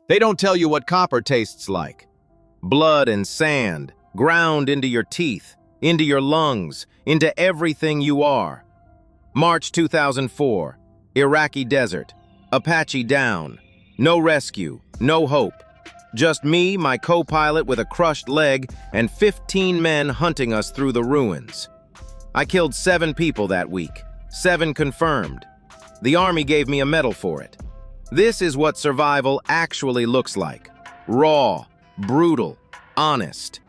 They don't tell you what copper tastes like. Blood and sand, ground into your teeth, into your lungs, into everything you are. March 2004, Iraqi desert, Apache down. No rescue, no hope. Just me, my co-pilot with a crushed leg, and 15 men hunting us through the ruins. I killed 7 people that week, 7 confirmed. The Army gave me a medal for it. This is what survival actually looks like. Raw, brutal, honest.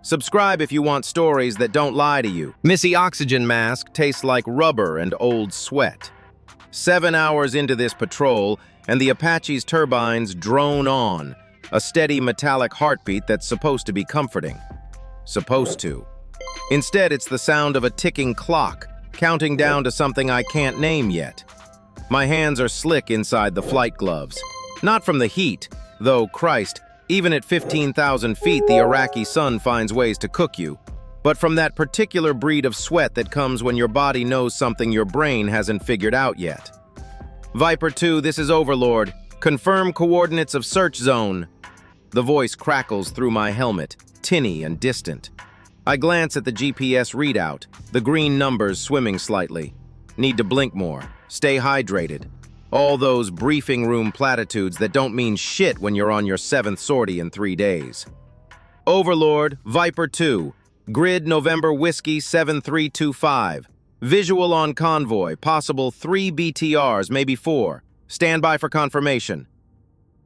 Subscribe if you want stories that don't lie to you. Missy oxygen mask tastes like rubber and old sweat. 7 hours into this patrol, and the Apache's turbines drone on, a steady metallic heartbeat that's supposed to be comforting. Supposed to. Instead, it's the sound of a ticking clock, counting down to something I can't name yet. My hands are slick inside the flight gloves. Not from the heat, though, Christ, even at 15,000 feet, the Iraqi sun finds ways to cook you, but from that particular breed of sweat that comes when your body knows something your brain hasn't figured out yet. Viper 2, this is Overlord. Confirm coordinates of search zone. The voice crackles through my helmet, tinny and distant. I glance at the GPS readout, the green numbers swimming slightly. Need to blink more, stay hydrated. All those briefing room platitudes that don't mean shit when you're on your 7th sortie in 3 days. Overlord, Viper 2, grid November Whiskey 7325. Visual on convoy, possible 3 BTRs, maybe 4. Stand by for confirmation.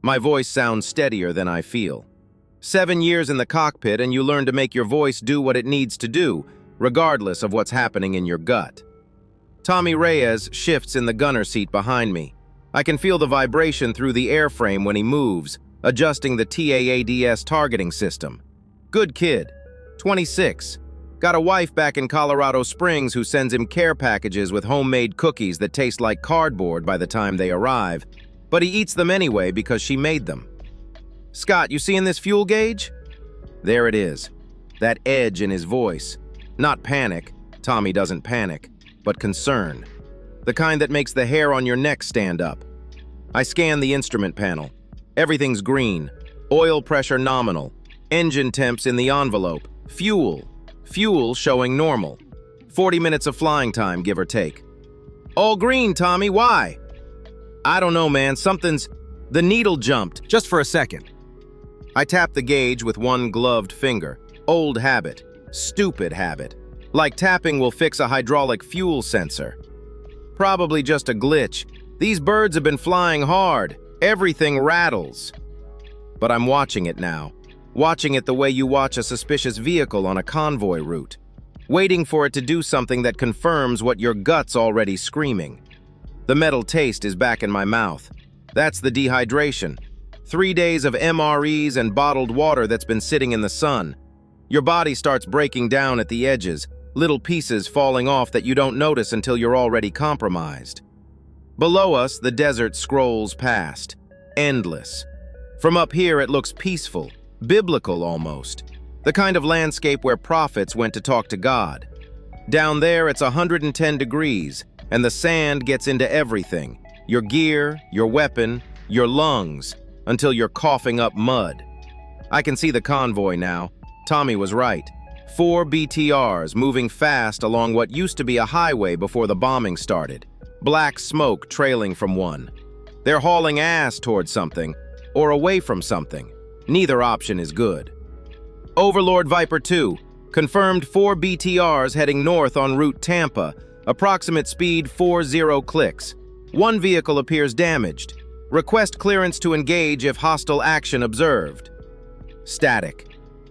My voice sounds steadier than I feel. 7 years in the cockpit and you learn to make your voice do what it needs to do, regardless of what's happening in your gut. Tommy Reyes shifts in the gunner seat behind me. I can feel the vibration through the airframe when he moves, adjusting the TAADS targeting system. Good kid. 26. Got a wife back in Colorado Springs who sends him care packages with homemade cookies that taste like cardboard by the time they arrive, but he eats them anyway because she made them. Scott, you seeing this fuel gauge? There it is. That edge in his voice. Not panic. Tommy doesn't panic. But concern. The kind that makes the hair on your neck stand up. I scan the instrument panel. Everything's green. Oil pressure nominal. Engine temps in the envelope. Fuel showing normal. 40 minutes of flying time, give or take. All green, Tommy, why? I don't know, man. The needle jumped. Just for a second. I tap the gauge with one gloved finger. Old habit. Stupid habit. Like tapping will fix a hydraulic fuel sensor. Probably just a glitch. These birds have been flying hard. Everything rattles. But I'm watching it now. Watching it the way you watch a suspicious vehicle on a convoy route. Waiting for it to do something that confirms what your gut's already screaming. The metal taste is back in my mouth. That's the dehydration. 3 days of MREs and bottled water that's been sitting in the sun. Your body starts breaking down at the edges, little pieces falling off that you don't notice until you're already compromised. Below us, the desert scrolls past. Endless. From up here, it looks peaceful, biblical almost. The kind of landscape where prophets went to talk to God. Down there, it's 110 degrees, and the sand gets into everything. Your gear, your weapon, your lungs, until you're coughing up mud. I can see the convoy now. Tommy was right. 4 BTRs moving fast along what used to be a highway before the bombing started. Black smoke trailing from one. They're hauling ass towards something, or away from something. Neither option is good. Overlord Viper 2, confirmed 4 BTRs heading north en route Tampa, approximate speed 40 clicks. One vehicle appears damaged. Request clearance to engage if hostile action observed. Static.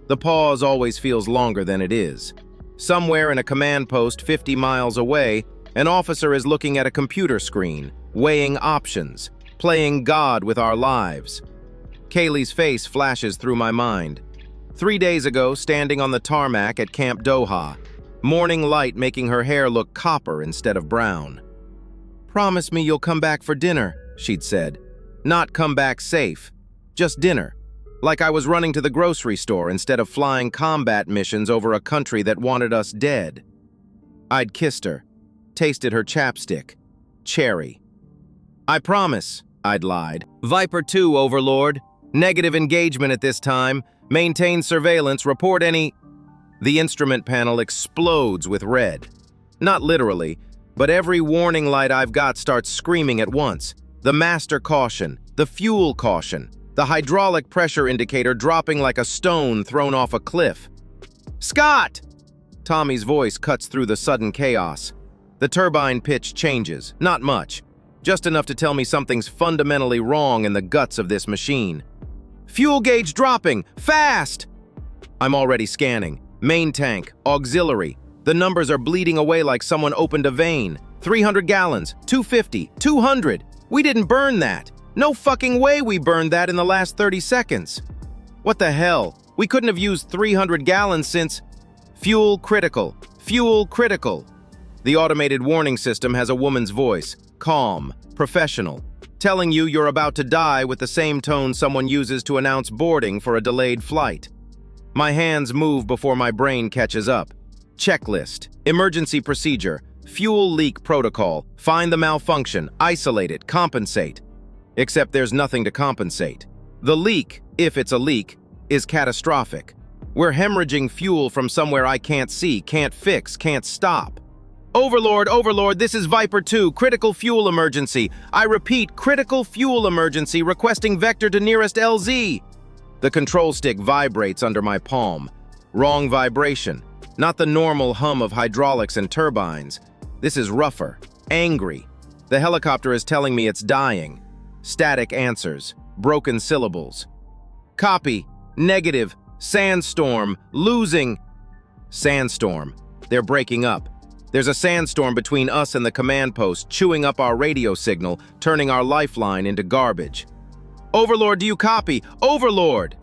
The pause always feels longer than it is. Somewhere in a command post 50 miles away, an officer is looking at a computer screen, weighing options, playing God with our lives. Kaylee's face flashes through my mind. 3 days ago, standing on the tarmac at Camp Doha, morning light making her hair look copper instead of brown. "Promise me you'll come back for dinner," she'd said. Not come back safe, just dinner. Like I was running to the grocery store instead of flying combat missions over a country that wanted us dead. I'd kissed her, tasted her chapstick. Cherry. "I promise," I'd lied. "Viper 2, Overlord. Negative engagement at this time. Maintain surveillance. Report any... The instrument panel explodes with red. Not literally, but every warning light I've got starts screaming at once. The master caution, the fuel caution, the hydraulic pressure indicator dropping like a stone thrown off a cliff. "Scott!" Tommy's voice cuts through the sudden chaos. The turbine pitch changes, not much, just enough to tell me something's fundamentally wrong in the guts of this machine. "Fuel gauge dropping! Fast!" I'm already scanning. Main tank, auxiliary. The numbers are bleeding away like someone opened a vein. 300 gallons, 250, 200. We didn't burn that. No fucking way we burned that in the last 30 seconds. What the hell? We couldn't have used 300 gallons since... Fuel critical. Fuel critical. The automated warning system has a woman's voice, calm, professional, telling you you're about to die with the same tone someone uses to announce boarding for a delayed flight. My hands move before my brain catches up. Checklist, emergency procedure, fuel leak protocol, find the malfunction, isolate it, compensate. Except there's nothing to compensate. The leak, if it's a leak, is catastrophic. We're hemorrhaging fuel from somewhere I can't see, can't fix, can't stop. Overlord, this is Viper 2, critical fuel emergency. I repeat, critical fuel emergency, requesting vector to nearest LZ. The control stick vibrates under my palm. Wrong vibration. Not the normal hum of hydraulics and turbines. This is rougher, angry. The helicopter is telling me it's dying. Static answers, broken syllables. Copy, negative, sandstorm, losing. Sandstorm. They're breaking up. There's a sandstorm between us and the command post, chewing up our radio signal, turning our lifeline into garbage. Overlord, do you copy? Overlord!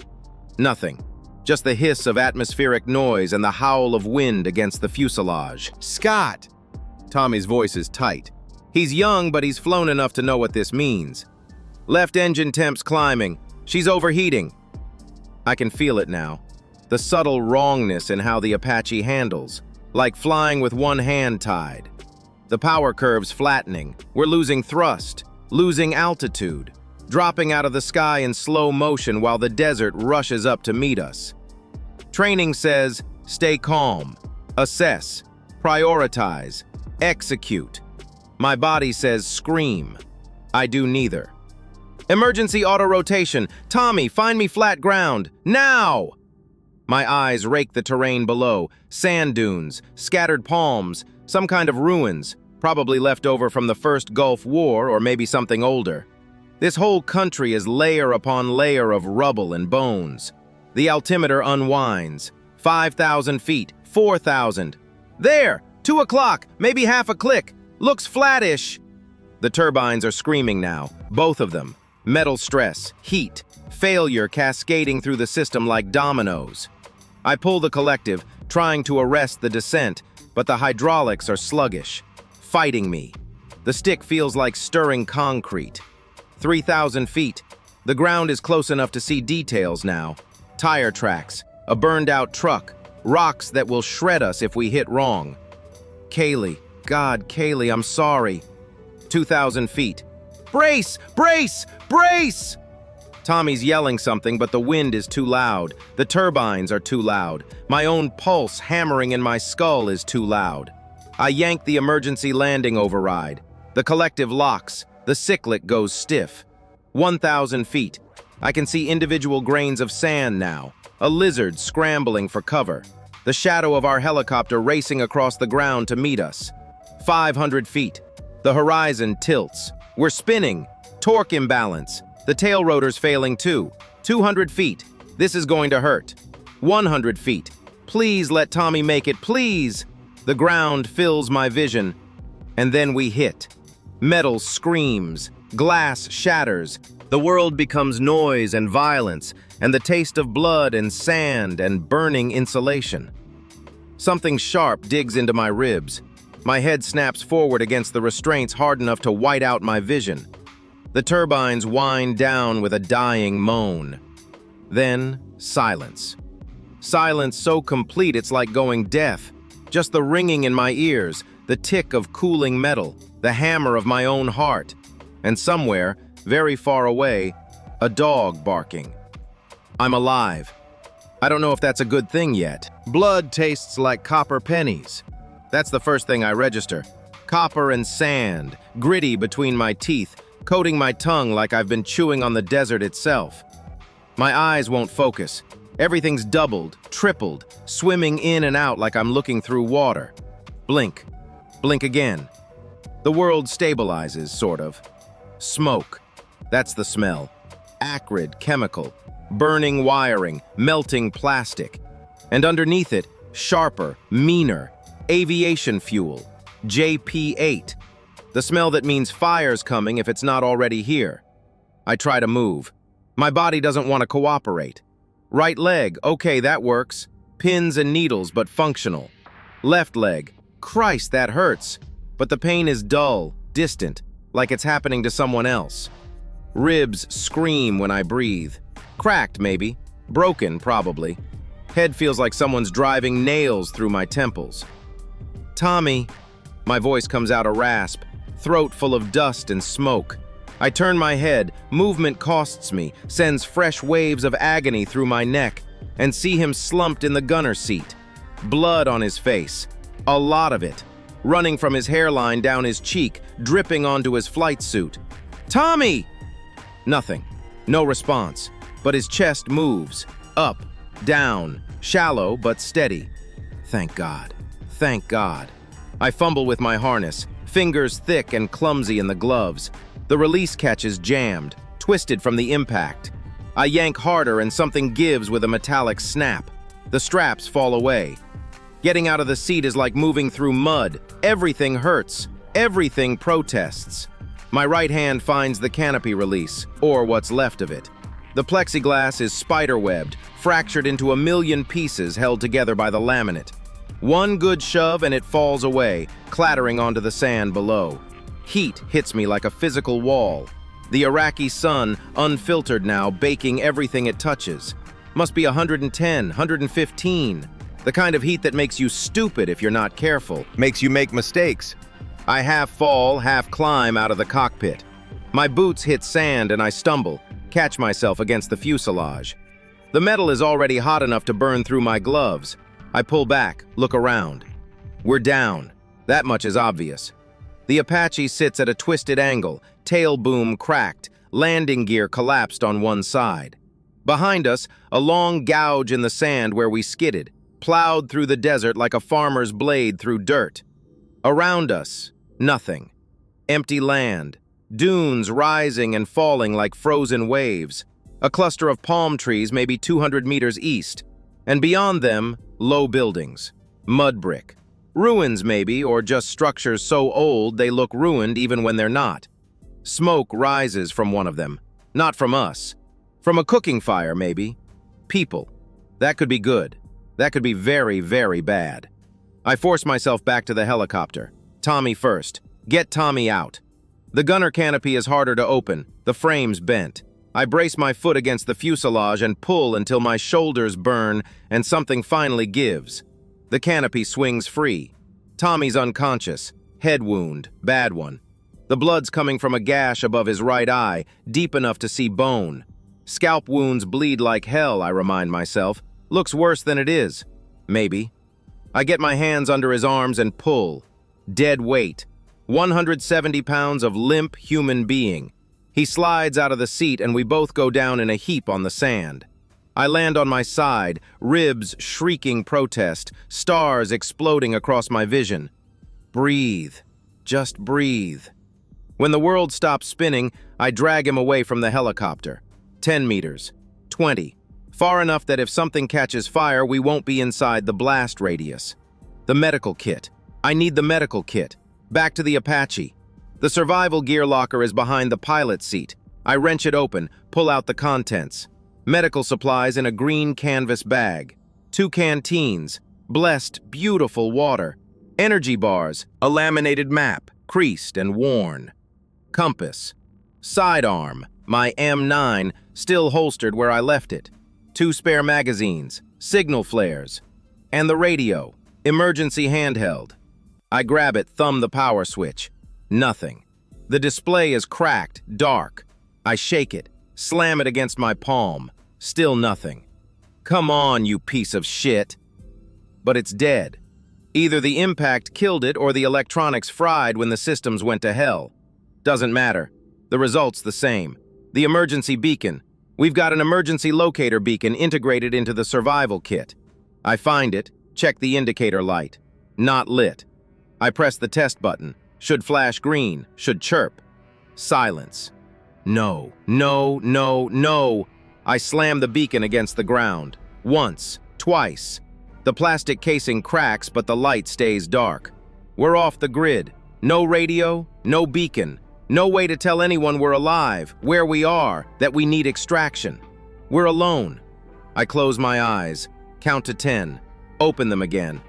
Nothing. Just the hiss of atmospheric noise and the howl of wind against the fuselage. Scott! Tommy's voice is tight. He's young, but he's flown enough to know what this means. Left engine temps climbing. She's overheating. I can feel it now. The subtle wrongness in how the Apache handles, like flying with one hand tied. The power curve's flattening. We're losing thrust, losing altitude, dropping out of the sky in slow motion while the desert rushes up to meet us. Training says, stay calm, assess, prioritize, execute. My body says scream. I do neither. Emergency auto-rotation. Tommy, find me flat ground. Now! My eyes rake the terrain below. Sand dunes, scattered palms, some kind of ruins, probably left over from the first Gulf War or maybe something older. This whole country is layer upon layer of rubble and bones. The altimeter unwinds. 5,000 feet, 4,000. There! 2 o'clock, maybe half a click. Looks flattish. The turbines are screaming now, both of them. Metal stress, heat, failure cascading through the system like dominoes. I pull the collective, trying to arrest the descent, but the hydraulics are sluggish, fighting me. The stick feels like stirring concrete. 3,000 feet. The ground is close enough to see details now. Tire tracks, a burned-out truck, rocks that will shred us if we hit wrong. Kaylee, God, Kaylee, I'm sorry. 2,000 feet. Brace! Brace! Brace! Tommy's yelling something, but the wind is too loud. The turbines are too loud. My own pulse hammering in my skull is too loud. I yank the emergency landing override. The collective locks. The cyclic goes stiff. 1,000 feet. I can see individual grains of sand now. A lizard scrambling for cover. The shadow of our helicopter racing across the ground to meet us. 500 feet. The horizon tilts. We're spinning. Torque imbalance. The tail rotor's failing too. 200 feet. This is going to hurt. 100 feet. Please let Tommy make it, please. The ground fills my vision. And then we hit. Metal screams. Glass shatters. The world becomes noise and violence, and the taste of blood and sand and burning insulation. Something sharp digs into my ribs. My head snaps forward against the restraints hard enough to white out my vision. The turbines wind down with a dying moan. Then, silence. Silence so complete it's like going deaf. Just the ringing in my ears, the tick of cooling metal, the hammer of my own heart. And somewhere, very far away, A dog barking. I'm alive. I don't know if that's a good thing yet. Blood tastes like copper pennies. That's the first thing I register. Copper and sand, gritty between my teeth, coating my tongue like I've been chewing on the desert itself. My eyes won't focus. Everything's doubled, tripled, swimming in and out like I'm looking through water. Blink. Blink again. The world stabilizes, sort of. Smoke. That's the smell. Acrid chemical. Burning wiring, melting plastic. And underneath it, sharper, meaner, aviation fuel. JP8. The smell that means fire's coming if it's not already here. I try to move. My body doesn't want to cooperate. Right leg, okay, that works. Pins and needles, but functional. Left leg, Christ, that hurts. But the pain is dull, distant, like it's happening to someone else. Ribs scream when I breathe. Cracked, maybe. Broken, probably. Head feels like someone's driving nails through my temples. Tommy. My voice comes out a rasp, throat full of dust and smoke. I turn my head, movement costs me, sends fresh waves of agony through my neck, and see him slumped in the gunner seat. Blood on his face. A lot of it. Running from his hairline down his cheek, dripping onto his flight suit. Tommy! Nothing. No response. But his chest moves. Up, down, shallow but steady. Thank God. Thank God. I fumble with my harness, fingers thick and clumsy in the gloves. The release catch is jammed, twisted from the impact. I yank harder and something gives with a metallic snap. The straps fall away. Getting out of the seat is like moving through mud. Everything hurts. Everything protests. My right hand finds the canopy release, or what's left of it. The plexiglass is spiderwebbed, fractured into a million pieces held together by the laminate. One good shove and it falls away, clattering onto the sand below. Heat hits me like a physical wall. The Iraqi sun, unfiltered now, baking everything it touches. Must be 110, 115. The kind of heat that makes you stupid if you're not careful. Makes you make mistakes. I half fall, half climb out of the cockpit. My boots hit sand and I stumble, catch myself against the fuselage. The metal is already hot enough to burn through my gloves. I pull back, look around. We're down. That much is obvious. The Apache sits at a twisted angle, tail boom cracked, landing gear collapsed on one side. Behind us, a long gouge in the sand where we skidded, plowed through the desert like a farmer's blade through dirt. Around us, nothing. Empty land, dunes rising and falling like frozen waves, a cluster of palm trees maybe 200 meters east, and beyond them, low buildings, mud brick. Ruins maybe, or just structures so old they look ruined even when they're not. Smoke rises from one of them, not from us. From a cooking fire, maybe. People. That could be good. That could be very, very bad. I force myself back to the helicopter. Tommy first. Get Tommy out. The gunner canopy is harder to open, the frame's bent. I brace my foot against the fuselage and pull until my shoulders burn and something finally gives. The canopy swings free. Tommy's unconscious. Head wound, bad one. The blood's coming from a gash above his right eye, deep enough to see bone. Scalp wounds bleed like hell, I remind myself. Looks worse than it is. Maybe. I get my hands under his arms and pull. Dead weight. 170 pounds of limp human being. He slides out of the seat and we both go down in a heap on the sand. I land on my side, ribs shrieking protest, stars exploding across my vision. Breathe. Just breathe. When the world stops spinning, I drag him away from the helicopter. 10 meters. 20. Far enough that if something catches fire, we won't be inside the blast radius. The medical kit. I need the medical kit. Back to the Apache. The survival gear locker is behind the pilot's seat. I wrench it open, pull out the contents. Medical supplies in a green canvas bag. 2 canteens. Blessed, beautiful water. Energy bars. A laminated map, creased and worn. Compass. Sidearm. My M9, still holstered where I left it. 2 spare magazines. Signal flares. And the radio. Emergency handheld. I grab it, thumb the power switch. Nothing. The display is cracked, dark. I shake it. Slam it against my palm. Still nothing. Come on, you piece of shit. But it's dead. Either the impact killed it or the electronics fried when the systems went to hell. Doesn't matter. The result's the same. The emergency beacon. We've got an emergency locator beacon integrated into the survival kit. I find it, check the indicator light. Not lit. I press the test button. Should flash green, should chirp. Silence. No, no, no, no. I slam the beacon against the ground. Once, twice. The plastic casing cracks, but the light stays dark. We're off the grid. No radio, no beacon. No way to tell anyone we're alive, where we are, that we need extraction. We're alone. I close my eyes, count to 10, open them again.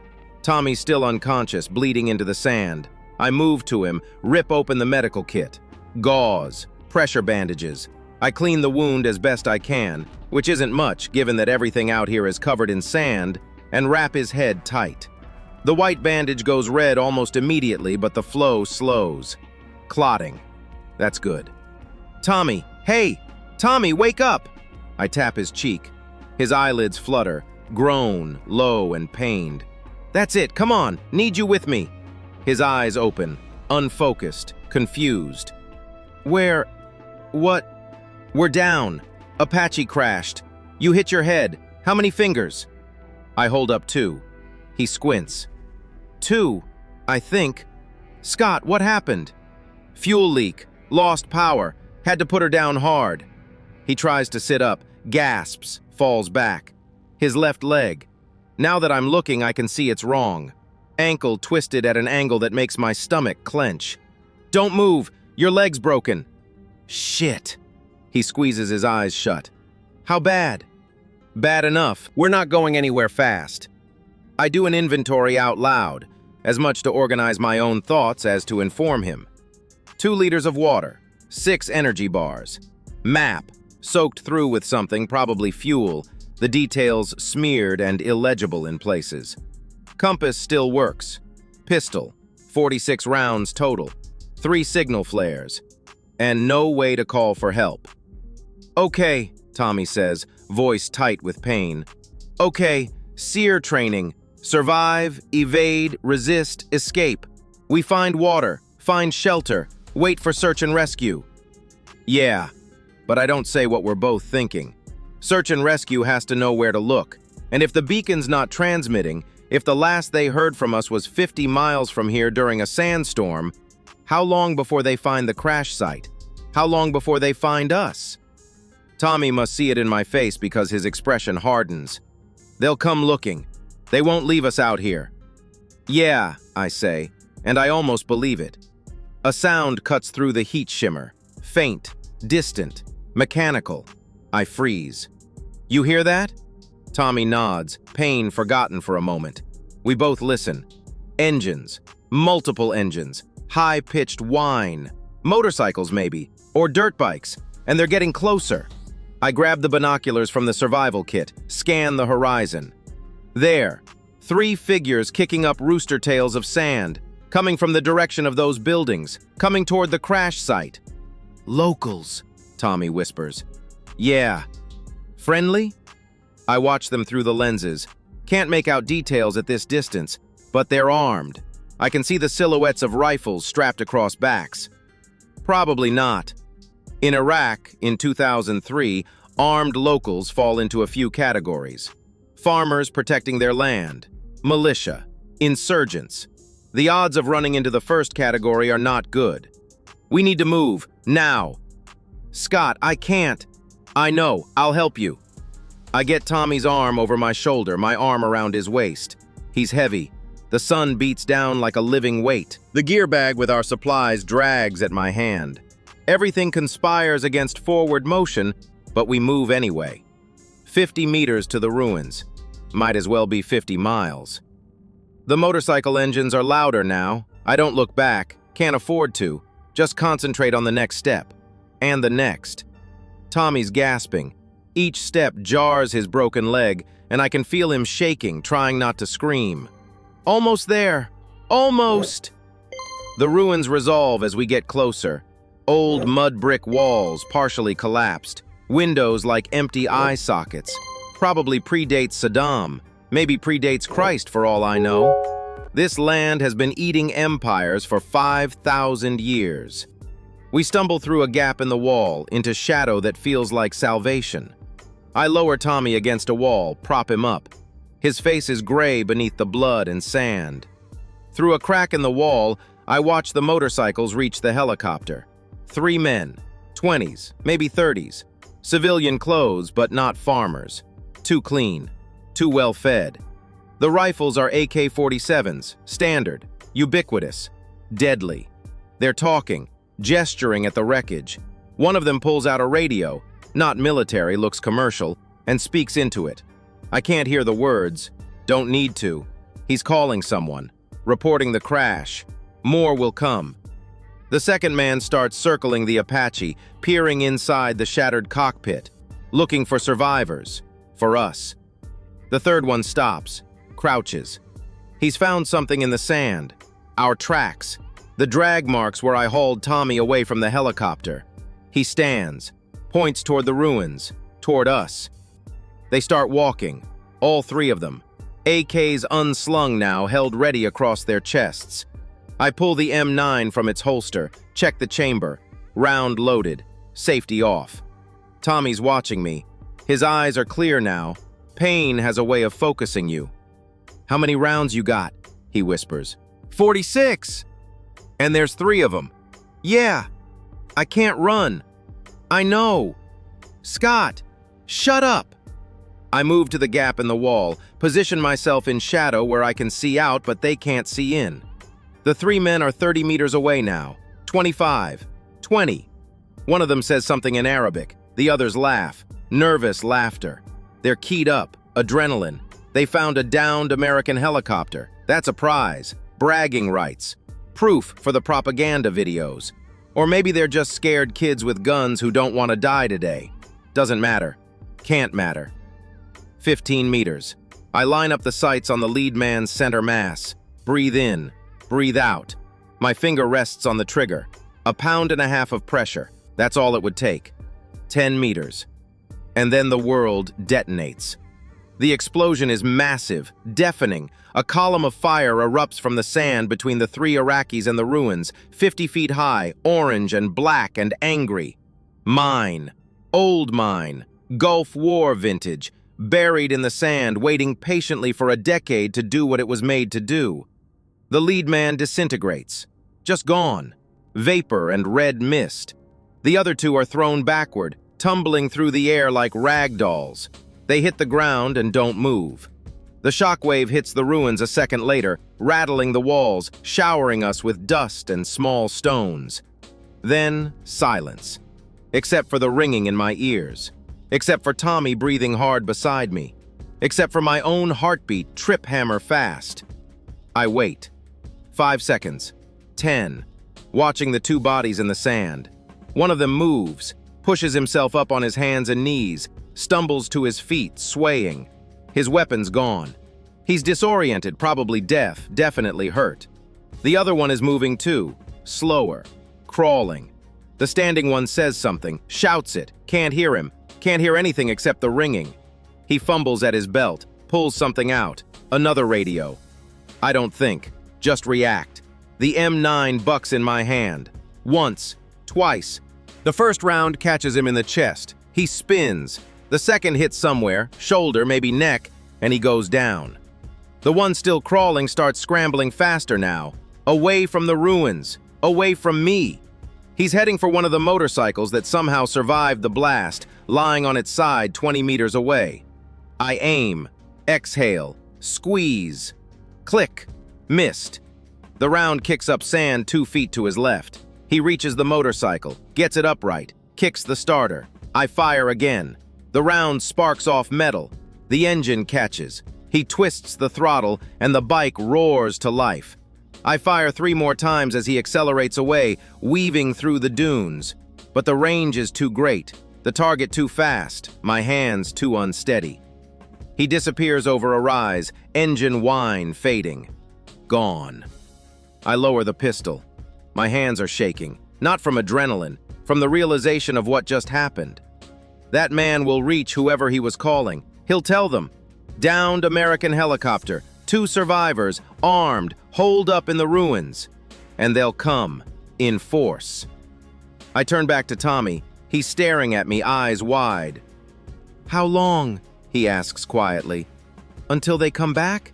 Tommy's still unconscious, bleeding into the sand. I move to him, rip open the medical kit. Gauze, pressure bandages. I clean the wound as best I can, which isn't much given that everything out here is covered in sand, and wrap his head tight. The white bandage goes red almost immediately, but the flow slows. Clotting. That's good. Tommy, hey! Tommy, wake up! I tap his cheek. His eyelids flutter, groan, low and pained. That's it, come on, need you with me. His eyes open, unfocused, confused. Where? What? We're down. Apache crashed. You hit your head. How many fingers? I hold up 2. He squints. 2, I think. Scott, what happened? Fuel leak. Lost power. Had to put her down hard. He tries to sit up, gasps, falls back. His left leg. Now that I'm looking, I can see it's wrong. Ankle twisted at an angle that makes my stomach clench. Don't move. Your leg's broken. Shit. He squeezes his eyes shut. How bad? Bad enough. We're not going anywhere fast. I do an inventory out loud, as much to organize my own thoughts as to inform him. 2 liters of water, 6 energy bars. Map, soaked through with something, probably fuel, the details smeared and illegible in places. Compass still works. Pistol, 46 rounds total, 3 signal flares, and no way to call for help. Okay, Tommy says, voice tight with pain. Okay, SEER training. Survive, evade, resist, escape. We find water, find shelter, wait for search and rescue. Yeah, but I don't say what we're both thinking. Search and rescue has to know where to look. And if the beacon's not transmitting, if the last they heard from us was 50 miles from here during a sandstorm, how long before they find the crash site? How long before they find us? Tommy must see it in my face because his expression hardens. They'll come looking. They won't leave us out here. Yeah, I say, and I almost believe it. A sound cuts through the heat shimmer. Faint, distant, mechanical. I freeze. You hear that? Tommy nods, pain forgotten for a moment. We both listen. Engines. Multiple engines. High-pitched whine. Motorcycles, maybe. Or dirt bikes. And they're getting closer. I grab the binoculars from the survival kit, scan the horizon. There, 3 figures kicking up rooster tails of sand, coming from the direction of those buildings, coming toward the crash site. Locals, Tommy whispers. Yeah. Friendly? I watch them through the lenses. Can't make out details at this distance, but they're armed. I can see the silhouettes of rifles strapped across backs. Probably not. In Iraq, in 2003, armed locals fall into a few categories. Farmers protecting their land, militia, insurgents. The odds of running into the first category are not good. We need to move, now. Scott, I can't. I know, I'll help you. I get Tommy's arm over my shoulder, my arm around his waist. He's heavy. The sun beats down like a living weight. The gear bag with our supplies drags at my hand. Everything conspires against forward motion, but we move anyway. 50 meters to the ruins. Might as well be 50 miles. The motorcycle engines are louder now. I don't look back, can't afford to. Just concentrate on the next step. And the next. Tommy's gasping. Each step jars his broken leg, and I can feel him shaking, trying not to scream. Almost there. Almost! The ruins resolve as we get closer. Old mud brick walls, partially collapsed. Windows like empty eye sockets. Probably predates Saddam, maybe predates Christ for all I know. This land has been eating empires for 5,000 years. We stumble through a gap in the wall into shadow that feels like salvation. I lower Tommy against a wall, prop him up. His face is gray beneath the blood and sand. Through a crack in the wall, I watch the motorcycles reach the helicopter. 3 men, 20s, maybe 30s. Civilian clothes, but not farmers. Too clean, too well fed. The rifles are AK-47s, standard, ubiquitous, deadly. They're talking, gesturing at the wreckage. One of them pulls out a radio, not military, looks commercial, and speaks into it. I can't hear the words, don't need to. He's calling someone, reporting the crash. More will come. The second man starts circling the Apache, peering inside the shattered cockpit, looking for survivors, for us. The third one stops, crouches. He's found something in the sand, our tracks, the drag marks where I hauled Tommy away from the helicopter. He stands, points toward the ruins, toward us. They start walking, all 3 of them. AKs unslung now, held ready across their chests. I pull the M9 from its holster, check the chamber, round loaded, safety off. Tommy's watching me. His eyes are clear now. Pain has a way of focusing you. "How many rounds you got?" he whispers. 46! And there's 3 of them. "Yeah, I can't run." "I know." "Scott, shut up." I move to the gap in the wall, position myself in shadow where I can see out but they can't see in. The 3 men are 30 meters away now. 25, 20. One of them says something in Arabic. The others laugh. Nervous laughter. They're keyed up. Adrenaline. They found a downed American helicopter. That's a prize. Bragging rights. Proof for the propaganda videos. Or maybe they're just scared kids with guns who don't want to die today. Doesn't matter. Can't matter. 15 meters. I line up the sights on the lead man's center mass. Breathe in. Breathe out. My finger rests on the trigger. 1.5 pounds of pressure. That's all it would take. 10 meters. And then the world detonates. The explosion is massive, deafening. A column of fire erupts from the sand between the 3 Iraqis and the ruins, 50 feet high, orange and black and angry. Mine. Old mine. Gulf War vintage. Buried in the sand, waiting patiently for a decade to do what it was made to do. The lead man disintegrates. Just gone. Vapor and red mist. The other 2 are thrown backward, tumbling through the air like rag dolls. They hit the ground and don't move. The shockwave hits the ruins a second later, rattling the walls, showering us with dust and small stones. Then, silence. Except for the ringing in my ears. Except for Tommy breathing hard beside me. Except for my own heartbeat trip hammer fast. I wait. 5 seconds. 10. Watching the 2 bodies in the sand. One of them moves, pushes himself up on his hands and knees, stumbles to his feet, swaying. His weapon's gone. He's disoriented, probably deaf, definitely hurt. The other one is moving too, slower, crawling. The standing one says something, shouts it, can't hear him, can't hear anything except the ringing. He fumbles at his belt, pulls something out, another radio. I don't think, just react. The M9 bucks in my hand. Once, twice. The first round catches him in the chest. He spins. The second hits somewhere, shoulder, maybe neck, and he goes down. The one still crawling starts scrambling faster now, away from the ruins, away from me. He's heading for one of the motorcycles that somehow survived the blast, lying on its side 20 meters away. I aim, exhale, squeeze. Click, missed. The round kicks up sand 2 feet to his left. He reaches the motorcycle, gets it upright, kicks the starter. I fire again. The round sparks off metal. The engine catches. He twists the throttle, and the bike roars to life. I fire 3 more times as he accelerates away, weaving through the dunes. But the range is too great, the target too fast, my hands too unsteady. He disappears over a rise, engine whine fading. Gone. I lower the pistol. My hands are shaking, not from adrenaline, from the realization of what just happened. That man will reach whoever he was calling. He'll tell them, "Downed American helicopter, 2 survivors, armed, holed up in the ruins." And they'll come, in force. I turn back to Tommy. He's staring at me, eyes wide. "How long?" he asks quietly. "Until they come back?"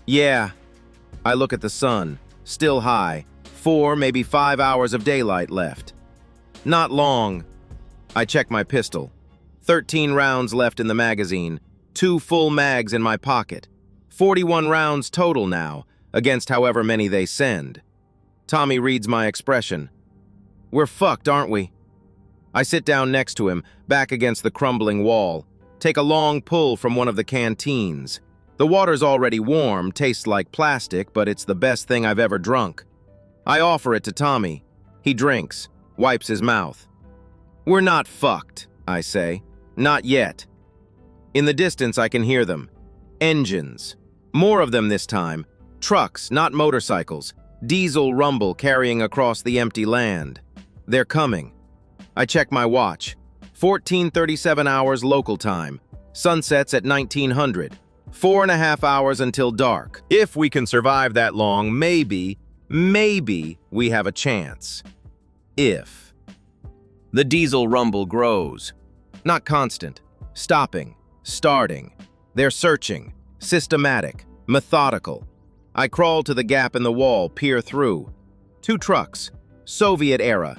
"Yeah." I look at the sun, still high, 4, maybe 5 hours of daylight left. "Not long." I check my pistol. 13 rounds left in the magazine, 2 full mags in my pocket. 41 rounds total now, against however many they send. Tommy reads my expression. "We're fucked, aren't we?" I sit down next to him, back against the crumbling wall, take a long pull from one of the canteens. The water's already warm, tastes like plastic, but it's the best thing I've ever drunk. I offer it to Tommy. He drinks, wipes his mouth. "We're not fucked," I say. "Not yet." In the distance, I can hear them. Engines. More of them this time. Trucks, not motorcycles. Diesel rumble carrying across the empty land. They're coming. I check my watch. 14:37 hours local time. Sunsets at 1900. 4.5 hours until dark. If we can survive that long, maybe we have a chance. If. The diesel rumble grows. Not constant. Stopping. Starting. They're searching. Systematic. Methodical. I crawl to the gap in the wall, peer through. 2 trucks. Soviet era.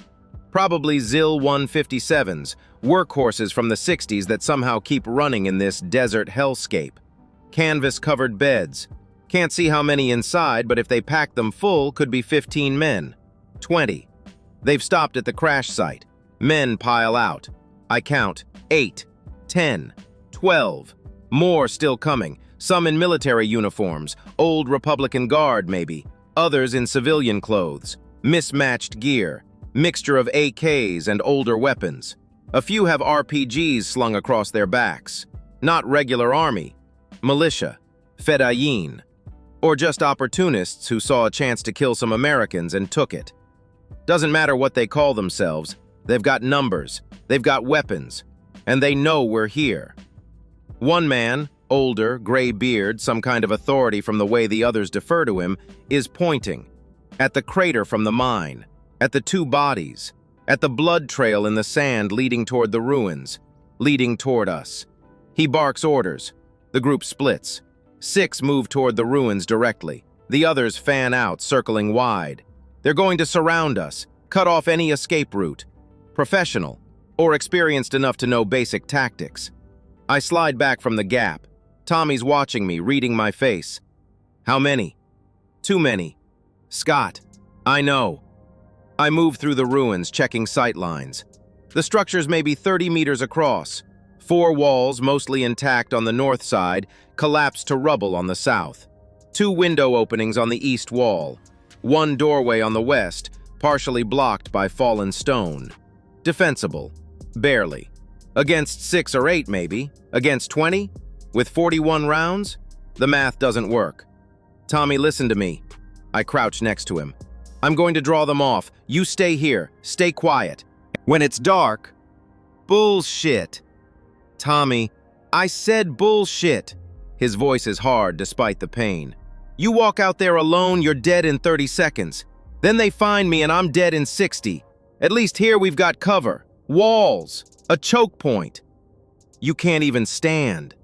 Probably ZIL-157s, workhorses from the 60s that somehow keep running in this desert hellscape. Canvas-covered beds. Can't see how many inside, but if they pack them full, could be 15 men. 20. They've stopped at the crash site. Men pile out. I count 8, 10, 12. More still coming. Some in military uniforms, old Republican Guard maybe. Others in civilian clothes. Mismatched gear. Mixture of AKs and older weapons. A few have RPGs slung across their backs. Not regular army. Militia. Fedayeen. Or just opportunists who saw a chance to kill some Americans and took it. Doesn't matter what they call themselves. They've got numbers. They've got weapons. And they know we're here. One man, older, gray beard, some kind of authority from the way the others defer to him, is pointing. At the crater from the mine. At the 2 bodies, at the blood trail in the sand leading toward the ruins, leading toward us. He barks orders. The group splits. 6 move toward the ruins directly. The others fan out, circling wide. They're going to surround us, cut off any escape route. Professional, or experienced enough to know basic tactics. I slide back from the gap. Tommy's watching me, reading my face. "How many?" "Too many." "Scott." "I know." I move through the ruins, checking sight lines. The structures may be 30 meters across. 4 walls, mostly intact on the north side, collapsed to rubble on the south. 2 window openings on the east wall. 1 doorway on the west, partially blocked by fallen stone. Defensible. Barely. Against 6 or 8, maybe. Against 20? With 41 rounds? The math doesn't work. "Tommy, listen to me." I crouch next to him. "I'm going to draw them off. You stay here. Stay quiet. When it's dark..." "Bullshit." "Tommy, I said bullshit." His voice is hard despite the pain. "You walk out there alone, you're dead in 30 seconds. Then they find me and I'm dead in 60. At least here we've got cover. Walls. A choke point. You can't even stand.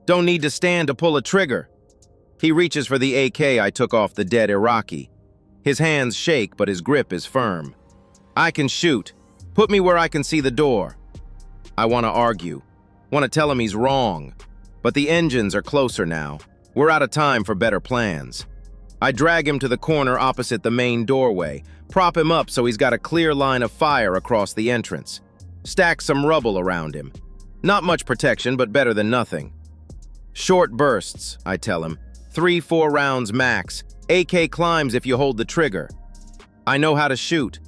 Don't need to stand to pull a trigger." He reaches for the AK I took off the dead Iraqi. His hands shake, but his grip is firm. "I can shoot. Put me where I can see the door." I want to argue. Want to tell him he's wrong. But the engines are closer now. We're out of time for better plans. I drag him to the corner opposite the main doorway, prop him up so he's got a clear line of fire across the entrance. Stack some rubble around him. Not much protection, but better than nothing. "Short bursts," I tell him. 3-4 rounds max. AK climbs if you hold the trigger. "I know how to shoot."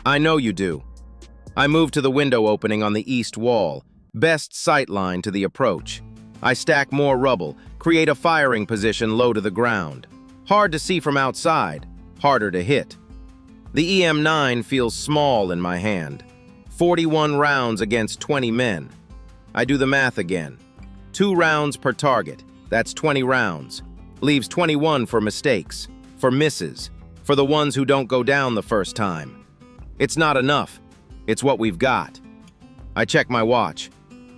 "I know you do." I move to the window opening on the east wall. Best sight line to the approach. I stack more rubble, create a firing position low to the ground. Hard to see from outside, harder to hit. The EM9 feels small in my hand. 41 rounds against 20 men. I do the math again. 2 rounds per target. That's 20 rounds. Leaves 21 for mistakes, for misses, for the ones who don't go down the first time. It's not enough. It's what we've got. I check my watch.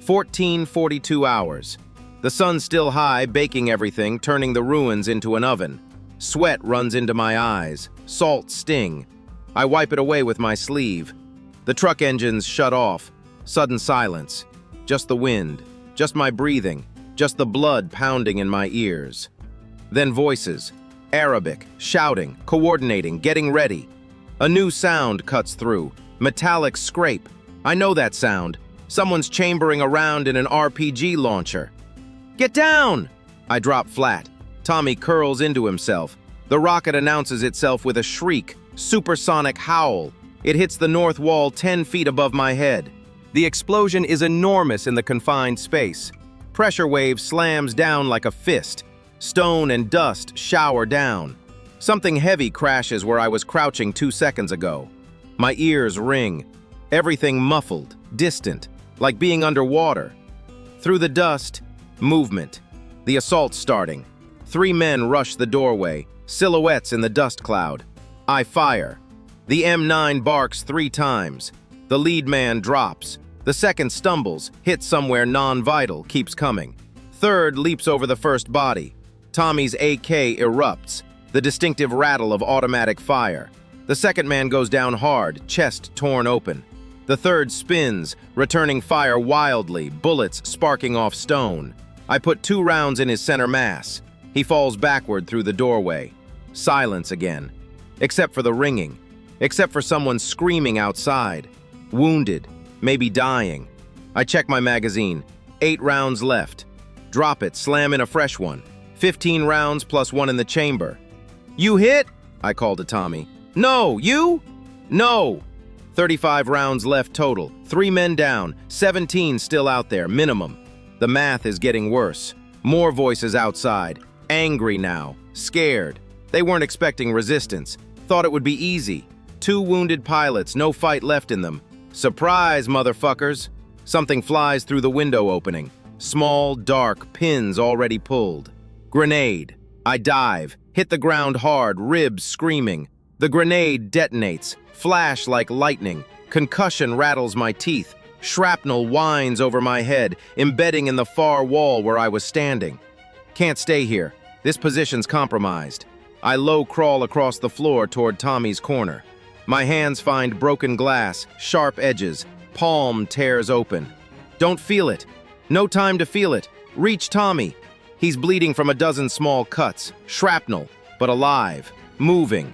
14:42 hours. The sun's still high, baking everything, turning the ruins into an oven. Sweat runs into my eyes. Salt sting. I wipe it away with my sleeve. The truck engines shut off. Sudden silence. Just the wind. Just my breathing. Just the blood pounding in my ears. Then voices. Arabic. Shouting. Coordinating. Getting ready. A new sound cuts through. Metallic scrape. I know that sound. Someone's chambering around in an RPG launcher. Get down! I drop flat. Tommy curls into himself. The rocket announces itself with a shriek, supersonic howl. It hits the north wall 10 feet above my head. The explosion is enormous in the confined space. Pressure wave slams down like a fist. Stone and dust shower down. Something heavy crashes where I was crouching 2 seconds ago. My ears ring. Everything muffled, distant, like being underwater. Through the dust, movement. The assault starting. 3 men rush the doorway, silhouettes in the dust cloud. I fire. The M9 barks 3 times. The lead man drops. The second stumbles, hits somewhere non-vital, keeps coming. Third leaps over the first body. Tommy's AK erupts, the distinctive rattle of automatic fire. The second man goes down hard, chest torn open. The third spins, returning fire wildly, bullets sparking off stone. I put 2 rounds in his center mass. He falls backward through the doorway. Silence again. Except for the ringing. Except for someone screaming outside. Wounded. Maybe dying. I check my magazine. 8 rounds left. Drop it, slam in a fresh one. 15 rounds plus 1 in the chamber. You hit? I call to Tommy. No, you? No. 35 rounds left total. 3 men down. 17 still out there, minimum. The math is getting worse. More voices outside. Angry now. Scared. They weren't expecting resistance. Thought it would be easy. 2 wounded pilots, no fight left in them. Surprise, motherfuckers! Something flies through the window opening. Small, dark, pins already pulled. Grenade. I dive, hit the ground hard, ribs screaming. The grenade detonates, flash like lightning. Concussion rattles my teeth. Shrapnel whines over my head, embedding in the far wall where I was standing. Can't stay here. This position's compromised. I low crawl across the floor toward Tommy's corner. My hands find broken glass, sharp edges. Palm tears open. Don't feel it. No time to feel it. Reach Tommy. He's bleeding from a dozen small cuts. Shrapnel, but alive. Moving.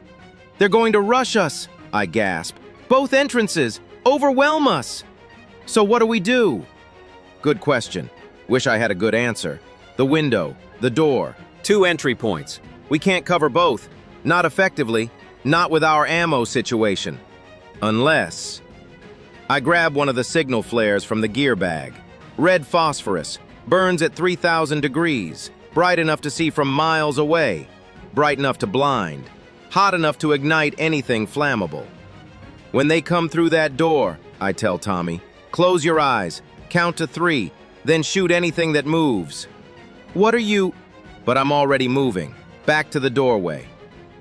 They're going to rush us, I gasp. Both entrances. Overwhelm us. So what do we do? Good question. Wish I had a good answer. The window. The door. 2 entry points. We can't cover both. Not effectively. Not with our ammo situation. Unless... I grab one of the signal flares from the gear bag. Red phosphorus. Burns at 3,000 degrees. Bright enough to see from miles away. Bright enough to blind. Hot enough to ignite anything flammable. When they come through that door, I tell Tommy, close your eyes, count to 3, then shoot anything that moves. What are you... But I'm already moving. Back to the doorway.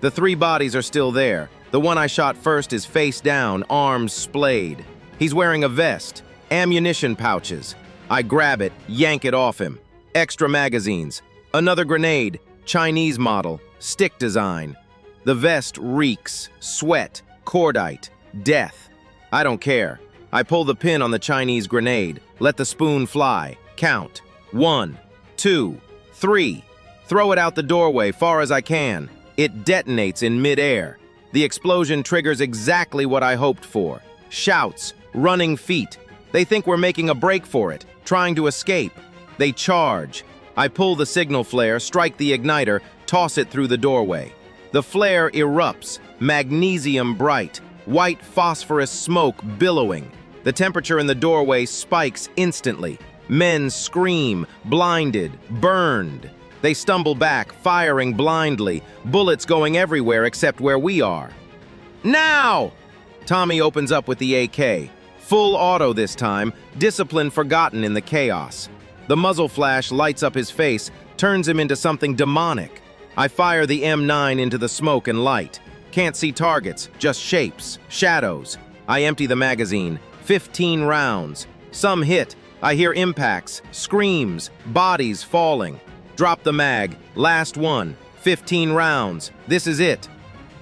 The 3 bodies are still there. The one I shot first is face down, arms splayed. He's wearing a vest, ammunition pouches. I grab it, yank it off him. Extra magazines. Another grenade, Chinese model, stick design. The vest reeks, sweat, cordite, death. I don't care. I pull the pin on the Chinese grenade, let the spoon fly, count. 1, 2, 3. Throw it out the doorway far as I can. It detonates in midair. The explosion triggers exactly what I hoped for. Shouts, running feet. They think we're making a break for it, trying to escape. They charge. I pull the signal flare, strike the igniter, toss it through the doorway. The flare erupts, magnesium bright, white phosphorus smoke billowing. The temperature in the doorway spikes instantly. Men scream, blinded, burned. They stumble back, firing blindly, bullets going everywhere except where we are. Now! Tommy opens up with the AK. Full auto this time, discipline forgotten in the chaos. The muzzle flash lights up his face, turns him into something demonic. I fire the M9 into the smoke and light. Can't see targets, just shapes, shadows. I empty the magazine. 15 rounds. Some hit. I hear impacts, screams, bodies falling. Drop the mag. Last one. 15 rounds. This is it.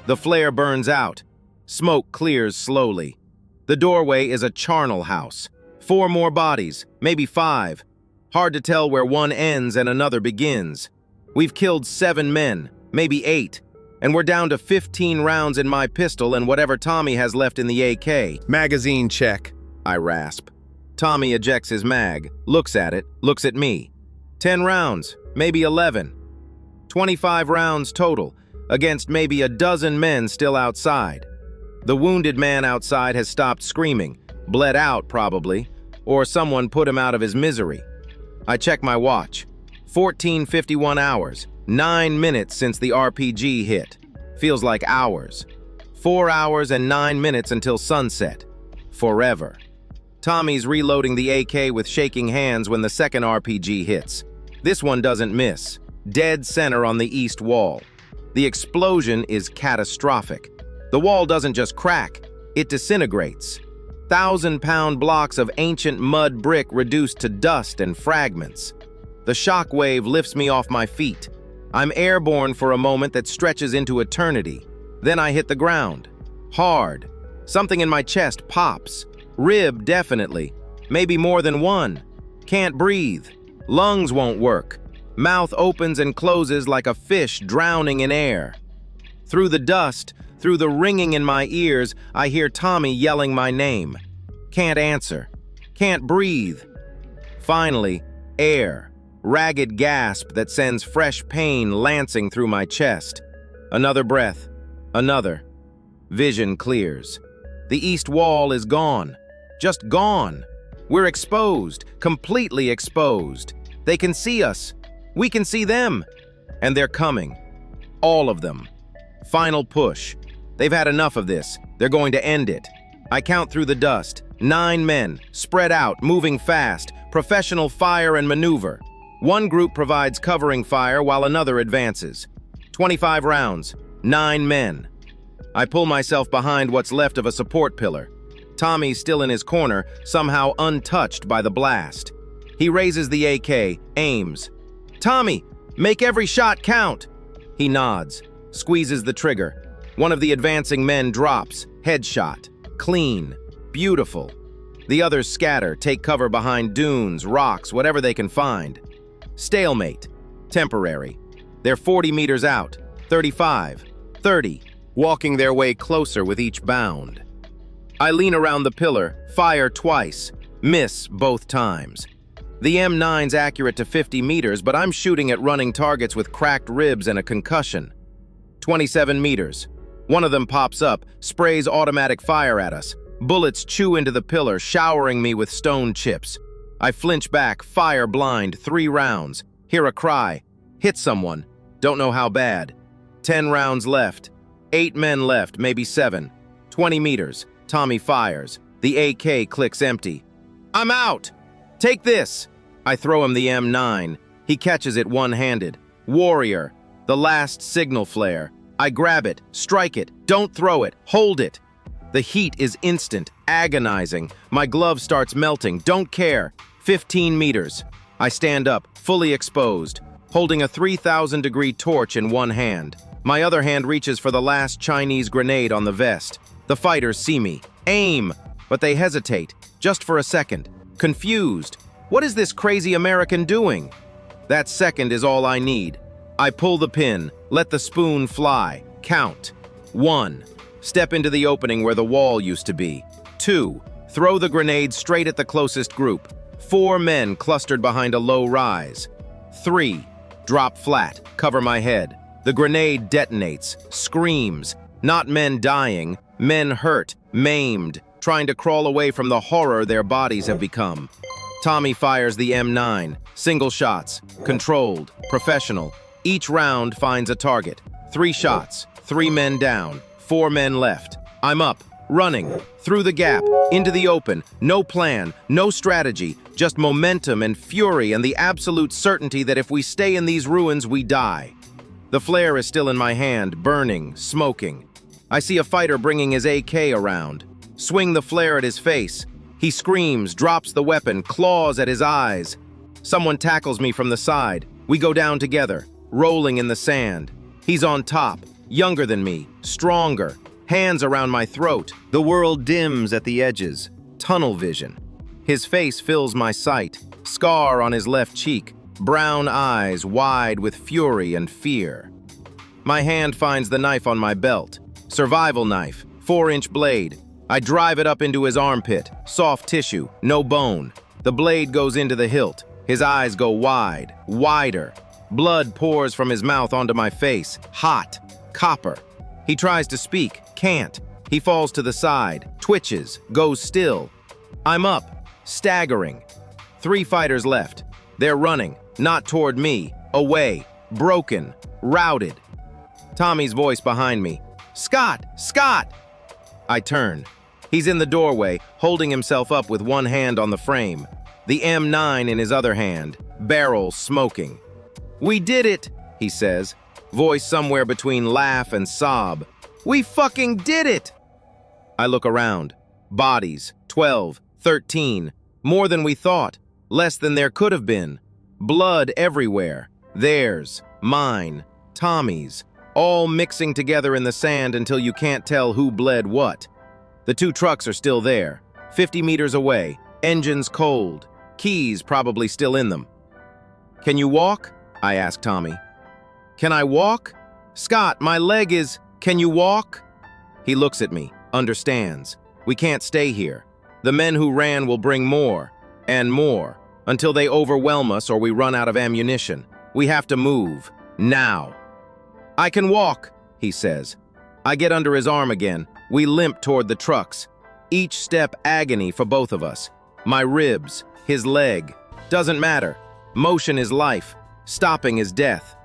The flare burns out. Smoke clears slowly. The doorway is a charnel house. 4 more bodies, maybe 5. Hard to tell where one ends and another begins. We've killed 7 men, maybe 8. And we're down to 15 rounds in my pistol and whatever Tommy has left in the AK. Magazine check, I rasp. Tommy ejects his mag, looks at it, looks at me. 10 rounds, maybe 11. 25 rounds total, against maybe a dozen men still outside. The wounded man outside has stopped screaming, bled out probably, or someone put him out of his misery. I check my watch. 14:51 hours, 9 minutes since the RPG hit. Feels like hours. 4 hours and 9 minutes until sunset. Forever. Tommy's reloading the AK with shaking hands when the second RPG hits. This one doesn't miss. Dead center on the east wall. The explosion is catastrophic. The wall doesn't just crack, it disintegrates. 1,000-pound blocks of ancient mud brick reduced to dust and fragments. The shock wave lifts me off my feet. I'm airborne for a moment that stretches into eternity. Then I hit the ground. Hard. Something in my chest pops. Rib, definitely. Maybe more than one. Can't breathe. Lungs won't work. Mouth opens and closes like a fish drowning in air. Through the dust, through the ringing in my ears, I hear Tommy yelling my name. Can't answer. Can't breathe. Finally, air. Ragged gasp that sends fresh pain lancing through my chest. Another breath. Another. Vision clears. The east wall is gone. Just gone. We're exposed. Completely exposed. They can see us. We can see them. And they're coming. All of them. Final push. They've had enough of this. They're going to end it. I count through the dust. 9 men, spread out, moving fast, professional fire and maneuver. One group provides covering fire while another advances. 25 rounds, 9 men. I pull myself behind what's left of a support pillar. Tommy's still in his corner, somehow untouched by the blast. He raises the AK, aims. Tommy, make every shot count. He nods, squeezes the trigger. One of the advancing men drops, headshot. Clean, beautiful. The others scatter, take cover behind dunes, rocks, whatever they can find. Stalemate, temporary. They're 40 meters out, 35, 30, walking their way closer with each bound. I lean around the pillar, fire twice, miss both times. The M9's accurate to 50 meters, but I'm shooting at running targets with cracked ribs and a concussion. 27 meters. One of them pops up, sprays automatic fire at us. Bullets chew into the pillar, showering me with stone chips. I flinch back, fire blind, 3 rounds. Hear a cry. Hit someone. Don't know how bad. 10 rounds left. 8 men left, maybe 7. 20 meters. Tommy fires. The AK clicks empty. I'm out! Take this! I throw him the M9. He catches it one-handed. Warrior. The last signal flare. I grab it, strike it, don't throw it, hold it. The heat is instant, agonizing. My glove starts melting, don't care. 15 meters. I stand up, fully exposed, holding a 3,000-degree torch in one hand. My other hand reaches for the last Chinese grenade on the vest. The fighters see me. Aim! But they hesitate, just for a second. Confused. What is this crazy American doing? That second is all I need. I pull the pin, let the spoon fly, count. 1. Step into the opening where the wall used to be. 2. Throw the grenade straight at the closest group. 4 men clustered behind a low rise. 3. Drop flat, cover my head. The grenade detonates, screams. Not men dying, men hurt, maimed, trying to crawl away from the horror their bodies have become. Tommy fires the M9. Single shots, controlled, professional. Each round finds a target. 3 shots, 3 men down, 4 men left. I'm up, running, through the gap, into the open, no plan, no strategy, just momentum and fury and the absolute certainty that if we stay in these ruins, we die. The flare is still in my hand, burning, smoking. I see a fighter bringing his AK around. Swing the flare at his face. He screams, drops the weapon, claws at his eyes. Someone tackles me from the side. We go down together, rolling in the sand. He's on top, younger than me, stronger, hands around my throat. The world dims at the edges, tunnel vision. His face fills my sight, scar on his left cheek, brown eyes wide with fury and fear. My hand finds the knife on my belt. Survival knife, 4-inch blade. I drive it up into his armpit, soft tissue, no bone. The blade goes into the hilt. His eyes go wide, wider. Blood pours from his mouth onto my face, hot, copper. He tries to speak, can't. He falls to the side, twitches, goes still. I'm up, staggering. 3 fighters left. They're running, not toward me, away, broken, routed. Tommy's voice behind me. Scott! Scott! I turn. He's in the doorway, holding himself up with one hand on the frame. The M9 in his other hand, barrel smoking. We did it, he says, voice somewhere between laugh and sob. We fucking did it! I look around. Bodies, 12, 13, more than we thought, less than there could have been. Blood everywhere. Theirs, mine, Tommy's, all mixing together in the sand until you can't tell who bled what. The 2 trucks are still there, 50 meters away, engines cold, keys probably still in them. Can you walk? I ask Tommy. Can I walk? Scott, my leg is... Can you walk? He looks at me, understands. We can't stay here. The men who ran will bring more, and more, until they overwhelm us or we run out of ammunition. We have to move, now. I can walk, he says. I get under his arm again. We limp toward the trucks. Each step agony for both of us. My ribs, his leg. Doesn't matter. Motion is life. Stopping is death.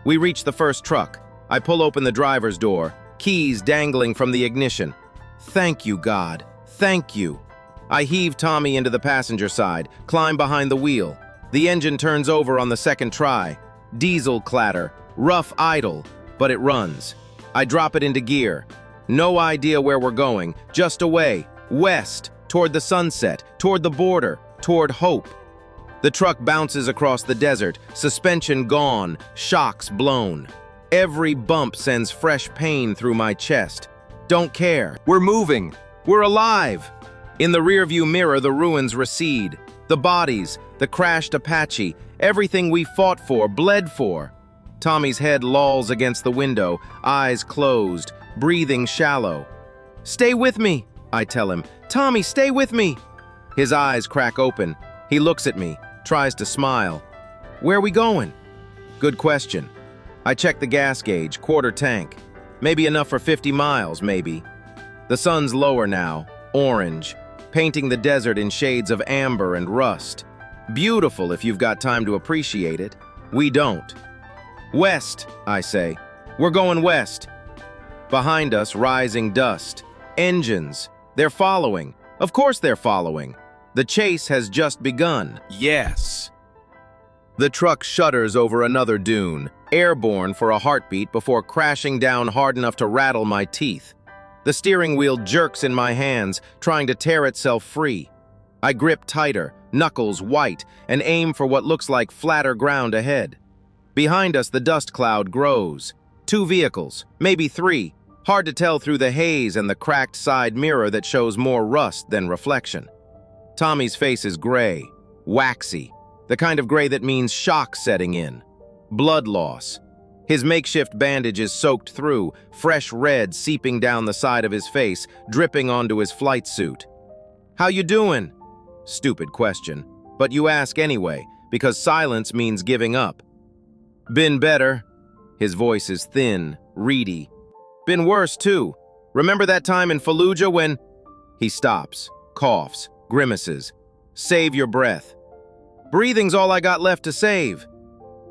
We reach the first truck. I pull open the driver's door, keys dangling from the ignition. Thank you, God. Thank you. I heave Tommy into the passenger side, climb behind the wheel. The engine turns over on the second try. Diesel clatter, rough idle, but it runs. I drop it into gear. No idea where we're going, just away, west, toward the sunset, toward the border, toward hope. The truck bounces across the desert, suspension gone, shocks blown. Every bump sends fresh pain through my chest. Don't care. We're moving. We're alive. In the rearview mirror, the ruins recede. The bodies, the crashed Apache, everything we fought for, bled for. Tommy's head lolls against the window, eyes closed, breathing shallow. Stay with me, I tell him. Tommy, stay with me. His eyes crack open. He looks at me, tries to smile. Where are we going? Good question. I check the gas gauge, quarter tank. Maybe enough for 50 miles, maybe. The sun's lower now, orange, painting the desert in shades of amber and rust. Beautiful if you've got time to appreciate it. We don't. West, I say. We're going west. Behind us, rising dust. Engines. They're following. Of course they're following. The chase has just begun. Yes. The truck shudders over another dune, airborne for a heartbeat before crashing down hard enough to rattle my teeth. The steering wheel jerks in my hands, trying to tear itself free. I grip tighter, knuckles white, and aim for what looks like flatter ground ahead. Behind us, the dust cloud grows. 2 vehicles, maybe 3. Hard to tell through the haze and the cracked side mirror that shows more rust than reflection. Tommy's face is gray, waxy, the kind of gray that means shock setting in. Blood loss. His makeshift bandage is soaked through, fresh red seeping down the side of his face, dripping onto his flight suit. How you doing? Stupid question, but you ask anyway, because silence means giving up. Been better. His voice is thin, reedy. Been worse, too. Remember that time in Fallujah when... He stops, coughs, grimaces. Save your breath. Breathing's all I got left to save.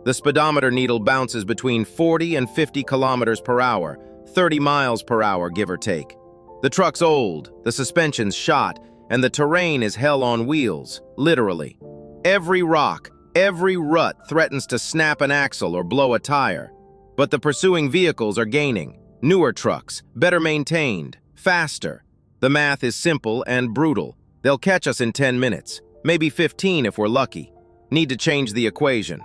The speedometer needle bounces between 40 and 50 kilometers per hour, 30 miles per hour, give or take. The truck's old, the suspension's shot, and the terrain is hell on wheels, literally. Every rock, every rut threatens to snap an axle or blow a tire. But the pursuing vehicles are gaining. Newer trucks, better maintained, faster. The math is simple and brutal. They'll catch us in 10 minutes, maybe 15 if we're lucky. Need to change the equation.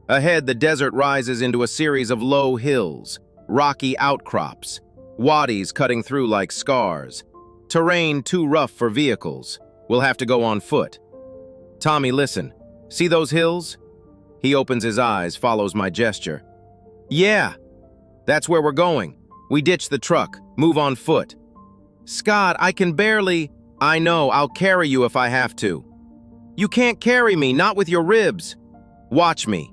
Ahead, the desert rises into a series of low hills, rocky outcrops, wadis cutting through like scars. Terrain too rough for vehicles. We'll have to go on foot. Tommy, listen. See those hills? He opens his eyes, follows my gesture. Yeah, that's where we're going. We ditch the truck, move on foot. Scott, I can barely... I know, I'll carry you if I have to. You can't carry me, not with your ribs. Watch me.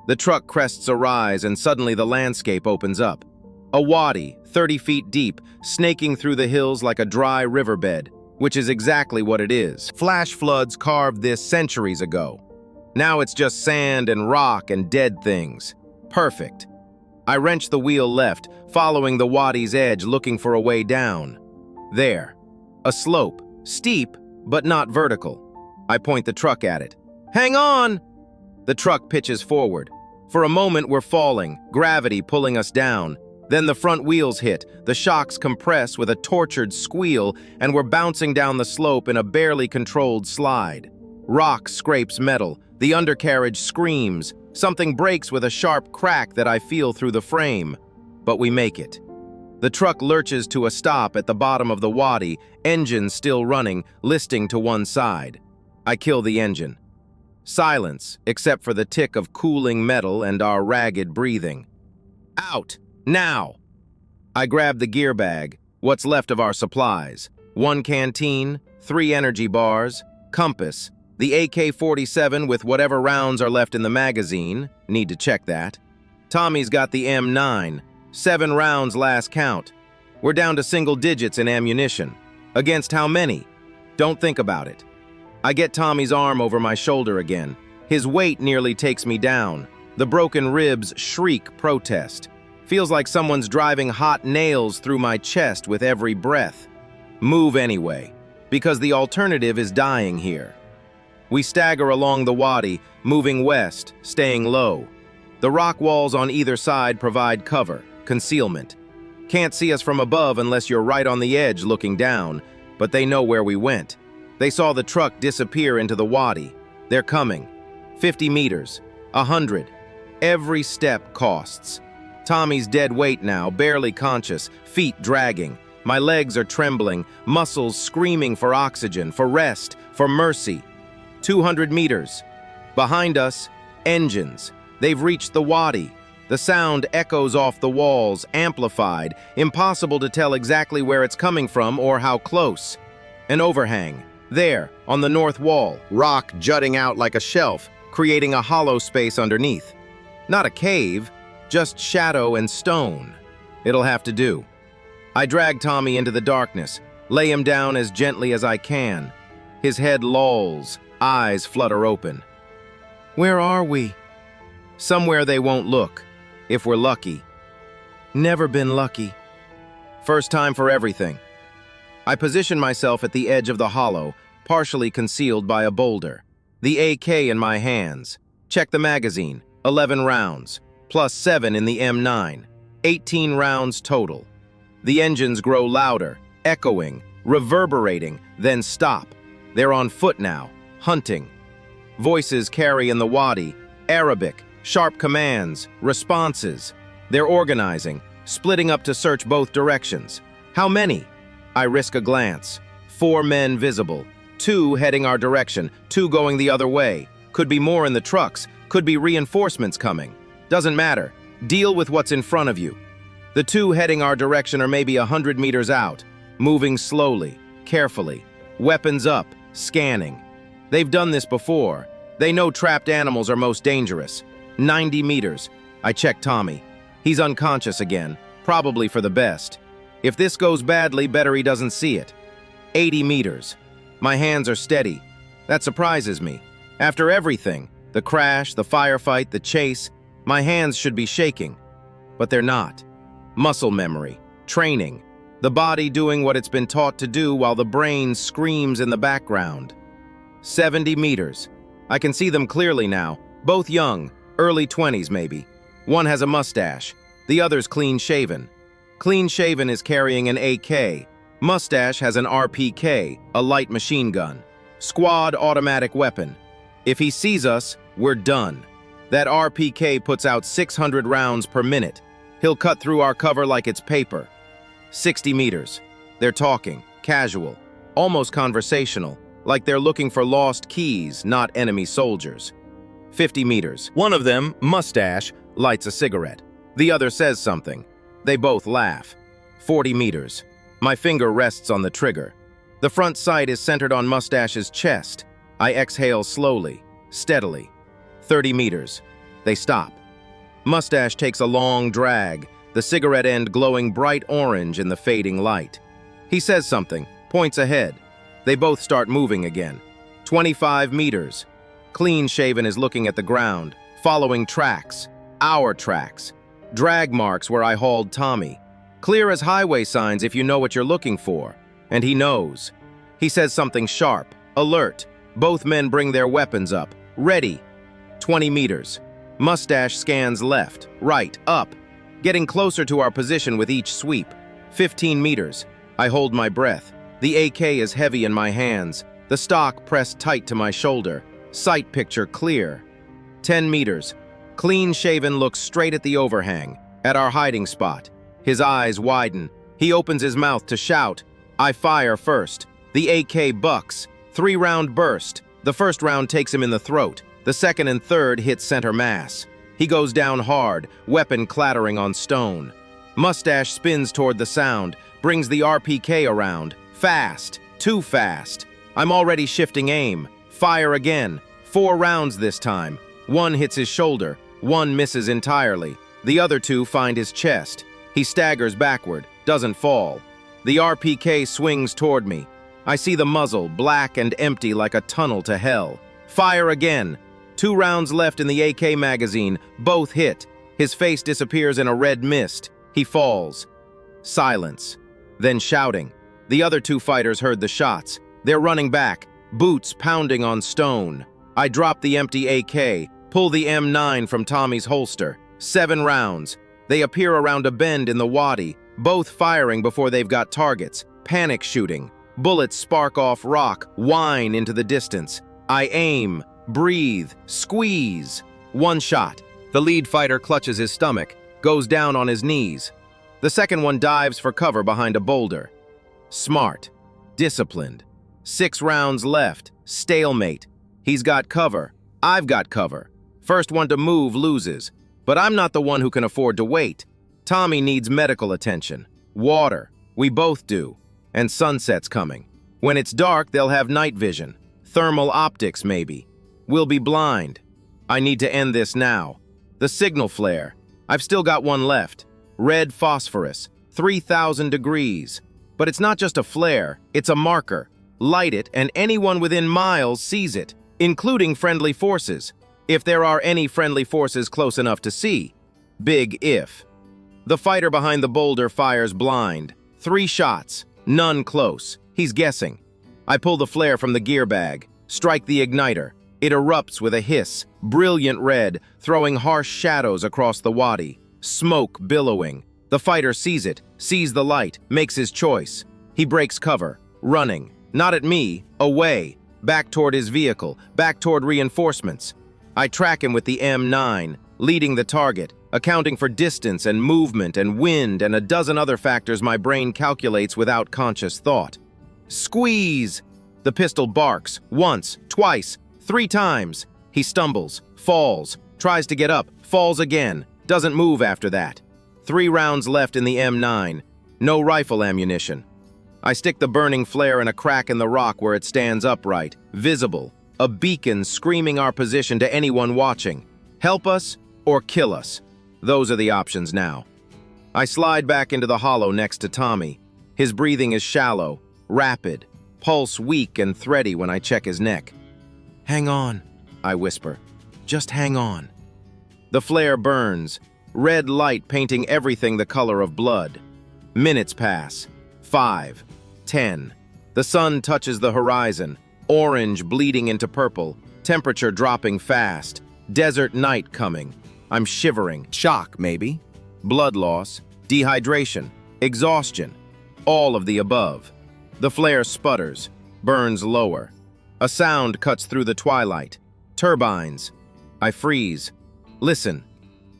The truck crests a rise and suddenly the landscape opens up. A wadi, 30 feet deep, snaking through the hills like a dry riverbed, which is exactly what it is. Flash floods carved this centuries ago. Now it's just sand and rock and dead things. Perfect. I wrench the wheel left, following the wadi's edge, looking for a way down. There. A slope, steep, but not vertical. I point the truck at it. Hang on! The truck pitches forward. For a moment, we're falling, gravity pulling us down. Then the front wheels hit, the shocks compress with a tortured squeal, and we're bouncing down the slope in a barely controlled slide. Rock scrapes metal, the undercarriage screams, something breaks with a sharp crack that I feel through the frame. But we make it. The truck lurches to a stop at the bottom of the wadi, engine still running, listing to one side. I kill the engine. Silence, except for the tick of cooling metal and our ragged breathing. Out! Now! I grab the gear bag, what's left of our supplies. 1 canteen, 3 energy bars, compass, the AK-47 with whatever rounds are left in the magazine, need to check that. Tommy's got the M9, 7 rounds last count. We're down to single digits in ammunition. Against how many? Don't think about it. I get Tommy's arm over my shoulder again. His weight nearly takes me down. The broken ribs shriek protest. Feels like someone's driving hot nails through my chest with every breath. Move anyway, because the alternative is dying here. We stagger along the wadi, moving west, staying low. The rock walls on either side provide cover, concealment. Can't see us from above unless you're right on the edge looking down, but they know where we went. They saw the truck disappear into the wadi. They're coming. 50 meters, 100. Every step costs. Tommy's dead weight now, barely conscious, feet dragging. My legs are trembling, muscles screaming for oxygen, for rest, for mercy. 200 meters. Behind us, engines. They've reached the wadi. The sound echoes off the walls, amplified, impossible to tell exactly where it's coming from or how close. An overhang. There, on the north wall, rock jutting out like a shelf, creating a hollow space underneath. Not a cave, just shadow and stone. It'll have to do. I drag Tommy into the darkness, lay him down as gently as I can. His head lolls, eyes flutter open. Where are we? Somewhere they won't look, if we're lucky. Never been lucky. First time for everything. I position myself at the edge of the hollow, partially concealed by a boulder. The AK in my hands. Check the magazine. 11 rounds, plus 7 in the M9. 18 rounds total. The engines grow louder, echoing, reverberating, then stop. They're on foot now, hunting. Voices carry in the wadi, Arabic, sharp commands, responses. They're organizing, splitting up to search both directions. How many? I risk a glance. 4 men visible. 2 heading our direction, 2 going the other way. Could be more in the trucks, could be reinforcements coming. Doesn't matter. Deal with what's in front of you. The 2 heading our direction are maybe 100 meters out, moving slowly, carefully. Weapons up, scanning. They've done this before. They know trapped animals are most dangerous. 90 meters. I check Tommy. He's unconscious again, probably for the best. If this goes badly, better he doesn't see it. 80 meters. My hands are steady. That surprises me. After everything, the crash, the firefight, the chase, my hands should be shaking. But they're not. Muscle memory, training. the body doing what it's been taught to do while the brain screams in the background. 70 meters. I can see them clearly now, both young, early 20s maybe. One has a mustache, the other's clean-shaven. Clean-shaven is carrying an AK. Mustache has an RPK, a light machine gun. Squad automatic weapon. If he sees us, we're done. That RPK puts out 600 rounds per minute. He'll cut through our cover like it's paper. 60 meters. They're talking, casual, almost conversational, like they're looking for lost keys, not enemy soldiers. 50 meters. One of them, mustache, lights a cigarette. The other says something. They both laugh. 40 meters. My finger rests on the trigger. The front sight is centered on Mustache's chest. I exhale slowly, steadily. 30 meters. They stop. Mustache takes a long drag, the cigarette end glowing bright orange in the fading light. He says something, points ahead. They both start moving again. 25 meters. Clean-shaven is looking at the ground, following tracks. Our tracks. Drag marks where I hauled Tommy. Clear as highway signs if you know what you're looking for. And he knows. He says something sharp, alert. Both men bring their weapons up. Ready. 20 meters. Mustache scans left, right, up. Getting closer to our position with each sweep. 15 meters. I hold my breath. The AK is heavy in my hands. The stock pressed tight to my shoulder. Sight picture clear. 10 meters. Clean-shaven looks straight at the overhang, at our hiding spot. His eyes widen. He opens his mouth to shout. I fire first. The AK bucks. 3-round burst. The first round takes him in the throat. The second and third hit center mass. He goes down hard, weapon clattering on stone. Mustache spins toward the sound, brings the RPK around. Fast. Too fast. I'm already shifting aim. Fire again. 4 rounds this time. One hits his shoulder. One misses entirely. The other 2 find his chest. He staggers backward, doesn't fall. The RPK swings toward me. I see the muzzle, black and empty like a tunnel to hell. Fire again. 2 rounds left in the AK magazine, both hit. His face disappears in a red mist. He falls. Silence. Then shouting. The other 2 fighters heard the shots. They're running back, boots pounding on stone. I drop the empty AK, pull the M9 from Tommy's holster. 7 rounds. They appear around a bend in the wadi, both firing before they've got targets. Panic shooting. Bullets spark off rock, whine into the distance. I aim, breathe, squeeze. 1 shot. The lead fighter clutches his stomach, goes down on his knees. The second one dives for cover behind a boulder. Smart. Disciplined. 6 rounds left. Stalemate. He's got cover. I've got cover. First one to move loses. But I'm not the one who can afford to wait. Tommy needs medical attention. Water. We both do. And sunset's coming. When it's dark, they'll have night vision. Thermal optics, maybe. We'll be blind. I need to end this now. The signal flare. I've still got one left. Red phosphorus. 3,000 degrees. But it's not just a flare, it's a marker. Light it and anyone within miles sees it, including friendly forces. If there are any friendly forces close enough to see. Big if. The fighter behind the boulder fires blind. 3 shots. None close. He's guessing. I pull the flare from the gear bag, strike the igniter. It erupts with a hiss, brilliant red, throwing harsh shadows across the wadi. Smoke billowing. The fighter sees it, sees the light, makes his choice. He breaks cover, running. Not at me, away. Back toward his vehicle, back toward reinforcements. I track him with the M9, leading the target, accounting for distance and movement and wind and a dozen other factors my brain calculates without conscious thought. Squeeze! The pistol barks, once, twice, 3 times. He stumbles, falls, tries to get up, falls again, doesn't move after that. 3 rounds left in the M9, no rifle ammunition. I stick the burning flare in a crack in the rock where it stands upright, visible, a beacon screaming our position to anyone watching. Help us or kill us. Those are the options now. I slide back into the hollow next to Tommy. His breathing is shallow, rapid, pulse weak and thready when I check his neck. Hang on, I whisper. Just hang on. The flare burns, red light painting everything the color of blood. Minutes pass. 5, 10. The sun touches the horizon, orange bleeding into purple, temperature dropping fast, desert night coming. I'm shivering. Shock, maybe? Blood loss, dehydration, exhaustion, all of the above. The flare sputters, burns lower. A sound cuts through the twilight. Turbines. I freeze. Listen.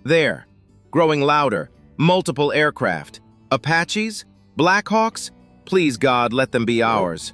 There. Growing louder. Multiple aircraft. Apaches? Blackhawks? Please, God, let them be ours.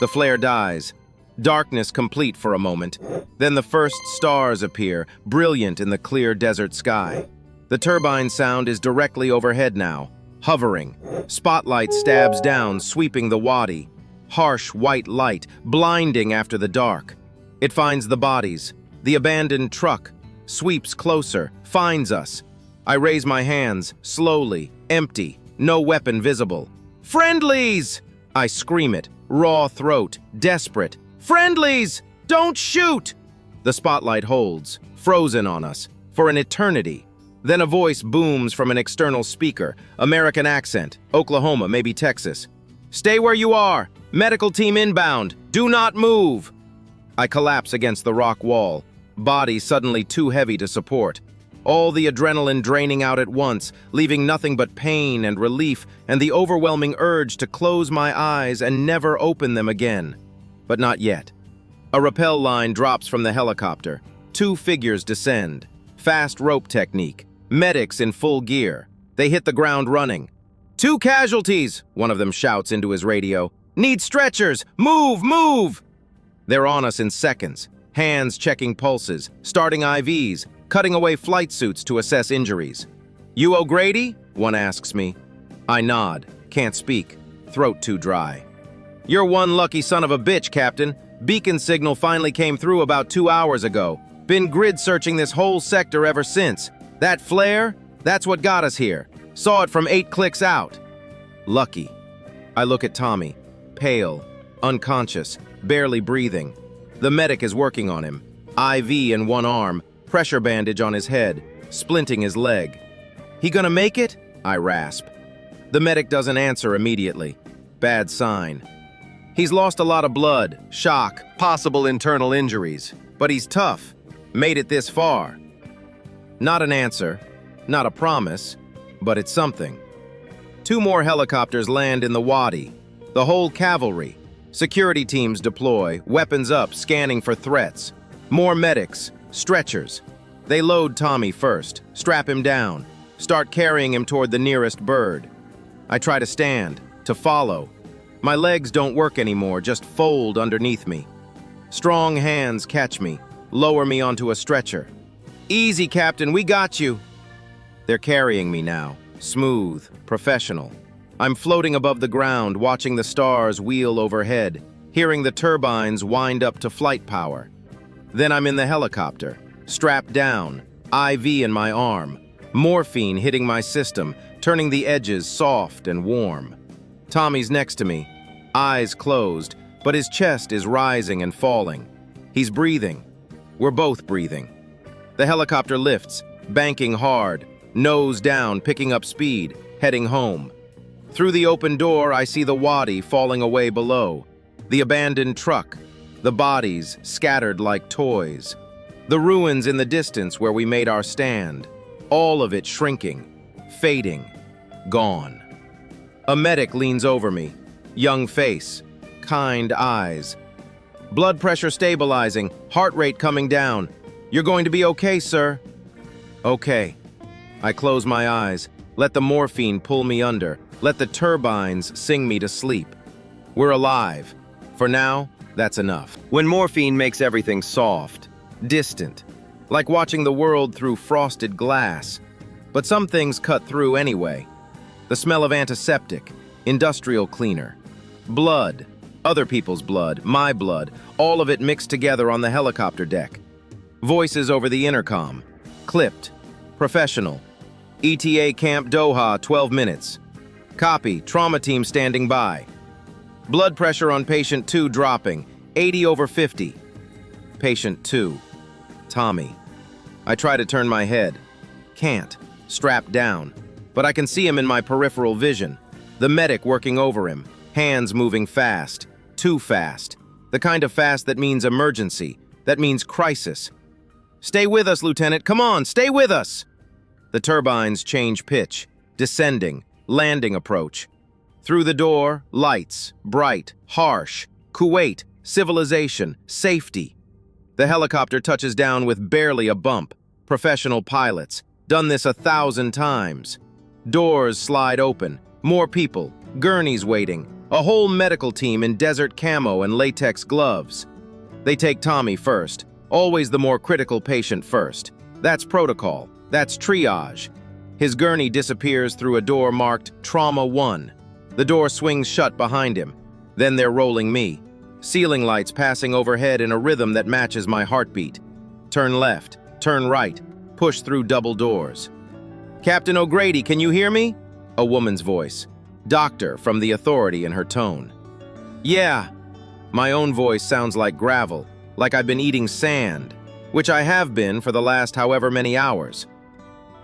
The flare dies. Darkness complete for a moment. Then the first stars appear, brilliant in the clear desert sky. The turbine sound is directly overhead now, hovering. Spotlight stabs down, sweeping the wadi. Harsh white light, blinding after the dark. It finds the bodies. The abandoned truck sweeps closer, finds us. I raise my hands, slowly, empty, no weapon visible. Friendlies! I scream it, raw throat, desperate. Friendlies! Don't shoot! The spotlight holds, frozen on us, for an eternity. Then a voice booms from an external speaker, American accent, Oklahoma, maybe Texas. Stay where you are! Medical team inbound! Do not move! I collapse against the rock wall, body suddenly too heavy to support. All the adrenaline draining out at once, leaving nothing but pain and relief and the overwhelming urge to close my eyes and never open them again. But not yet. A rappel line drops from the helicopter. 2 figures descend. Fast rope technique. Medics in full gear. They hit the ground running. 2 casualties, one of them shouts into his radio. Need stretchers! Move, move! They're on us in seconds. Hands checking pulses, starting IVs, cutting away flight suits to assess injuries. You O'Grady? One asks me. I nod. Can't speak. Throat too dry. You're one lucky son of a bitch, Captain. Beacon signal finally came through about 2 hours ago. Been grid searching this whole sector ever since. That flare? That's what got us here. Saw it from 8 clicks out. Lucky. I look at Tommy. Pale, unconscious, barely breathing. The medic is working on him. IV in one arm, pressure bandage on his head, splinting his leg. He gonna make it? I rasp. The medic doesn't answer immediately. Bad sign. He's lost a lot of blood, shock, possible internal injuries. But he's tough. Made it this far. Not an answer, not a promise, but it's something. 2 more helicopters land in the wadi. The whole cavalry. Security teams deploy, weapons up, scanning for threats. More medics, stretchers. They load Tommy first, strap him down, start carrying him toward the nearest bird. I try to stand, to follow. My legs don't work anymore, just fold underneath me. Strong hands catch me, lower me onto a stretcher. Easy, Captain, we got you. They're carrying me now, smooth, professional. I'm floating above the ground, watching the stars wheel overhead, hearing the turbines wind up to flight power. Then I'm in the helicopter, strapped down, IV in my arm, morphine hitting my system, turning the edges soft and warm. Tommy's next to me, eyes closed, but his chest is rising and falling. He's breathing. We're both breathing. The helicopter lifts, banking hard, nose down, picking up speed, heading home. Through the open door, I see the wadi falling away below, the abandoned truck, the bodies scattered like toys, the ruins in the distance where we made our stand, all of it shrinking, fading, gone. A medic leans over me, young face, kind eyes. Blood pressure stabilizing, heart rate coming down. You're going to be okay, sir. Okay. I close my eyes, let the morphine pull me under, let the turbines sing me to sleep. We're alive. For now, that's enough. When morphine makes everything soft, distant, like watching the world through frosted glass. But some things cut through anyway. The smell of antiseptic, industrial cleaner, blood, other people's blood, my blood, all of it mixed together on the helicopter deck. Voices over the intercom, clipped, professional. ETA Camp Doha, 12 minutes. Copy, trauma team standing by. Blood pressure on patient 2 dropping, 80/50. Patient 2, Tommy. I try to turn my head. Can't, strapped down, but I can see him in my peripheral vision. The medic working over him, hands moving fast, too fast. The kind of fast that means emergency, that means crisis. "Stay with us, Lieutenant, come on, stay with us!" The turbines change pitch, descending, landing approach. Through the door, lights, bright, harsh, Kuwait, civilization, safety. The helicopter touches down with barely a bump. Professional pilots, done this 1,000 times. Doors slide open, more people, gurneys waiting, a whole medical team in desert camo and latex gloves. They take Tommy first, always the more critical patient first. That's protocol, that's triage. His gurney disappears through a door marked Trauma 1. The door swings shut behind him. Then they're rolling me. Ceiling lights passing overhead in a rhythm that matches my heartbeat. Turn left, turn right, push through double doors. "Captain O'Grady, can you hear me?" A woman's voice. Doctor from the authority in her tone. "Yeah." My own voice sounds like gravel, like I've been eating sand, which I have been for the last however many hours.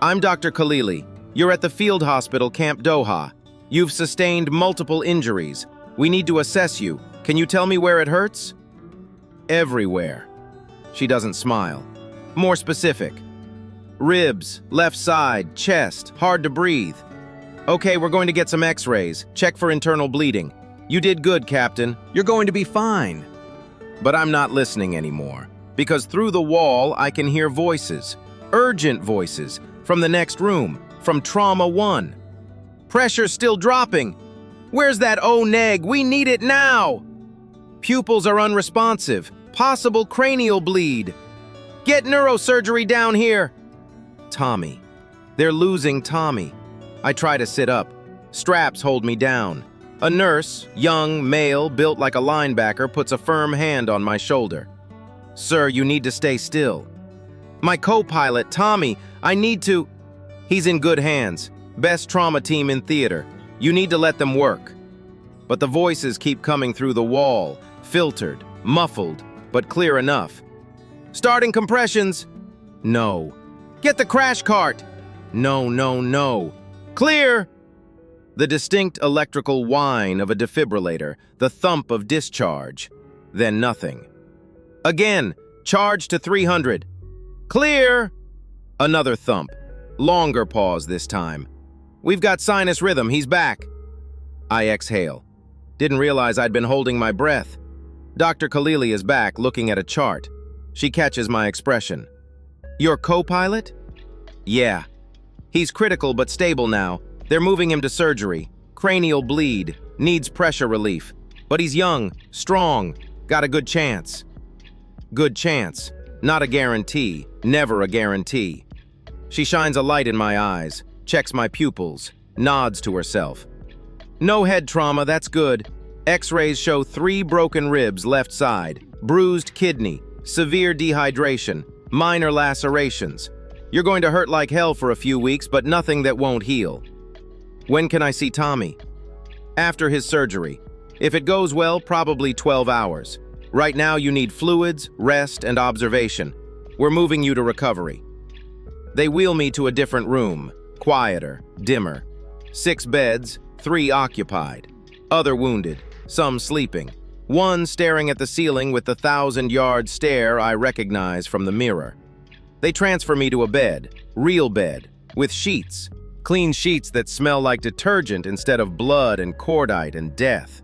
"I'm Dr. Khalili. You're at the field hospital, Camp Doha. You've sustained multiple injuries. We need to assess you. Can you tell me where it hurts?" "Everywhere." She doesn't smile. More specific. "Ribs, left side, chest, hard to breathe." "Okay, we're going to get some x-rays. Check for internal bleeding." "You did good, Captain. You're going to be fine." But I'm not listening anymore, because through the wall I can hear voices, urgent voices, from the next room, from Trauma 1. "Pressure's still dropping. Where's that O-neg? We need it now!" "Pupils are unresponsive. Possible cranial bleed. Get neurosurgery down here." Tommy. They're losing Tommy. I try to sit up. Straps hold me down. A nurse, young, male, built like a linebacker, puts a firm hand on my shoulder. "Sir, you need to stay still." "My co-pilot, Tommy, I need to..." "He's in good hands. Best trauma team in theater. You need to let them work." But the voices keep coming through the wall, filtered, muffled, but clear enough. "Starting compressions." "No." "Get the crash cart." "No, no, no." "Clear." The distinct electrical whine of a defibrillator, the thump of discharge. Then nothing. Again, charge to 300. "Clear." Another thump. Longer pause this time. "We've got sinus rhythm, he's back." I exhale. Didn't realize I'd been holding my breath. Dr. Khalili is back, looking at a chart. She catches my expression. "Your co-pilot?" "Yeah. He's critical but stable now. They're moving him to surgery. Cranial bleed, needs pressure relief. But he's young, strong, got a good chance." Good chance. Not a guarantee. Never a guarantee. She shines a light in my eyes, checks my pupils, nods to herself. "No head trauma, that's good. X-rays show 3 broken ribs left side, bruised kidney, severe dehydration, minor lacerations. You're going to hurt like hell for a few weeks, but nothing that won't heal." "When can I see Tommy?" "After his surgery. If it goes well, probably 12 hours. Right now you need fluids, rest, and observation. We're moving you to recovery." They wheel me to a different room, quieter, dimmer. 6 beds, 3 occupied. Other wounded, some sleeping. One staring at the ceiling with the 1,000-yard stare I recognize from the mirror. They transfer me to a bed, real bed, with sheets. Clean sheets that smell like detergent instead of blood and cordite and death.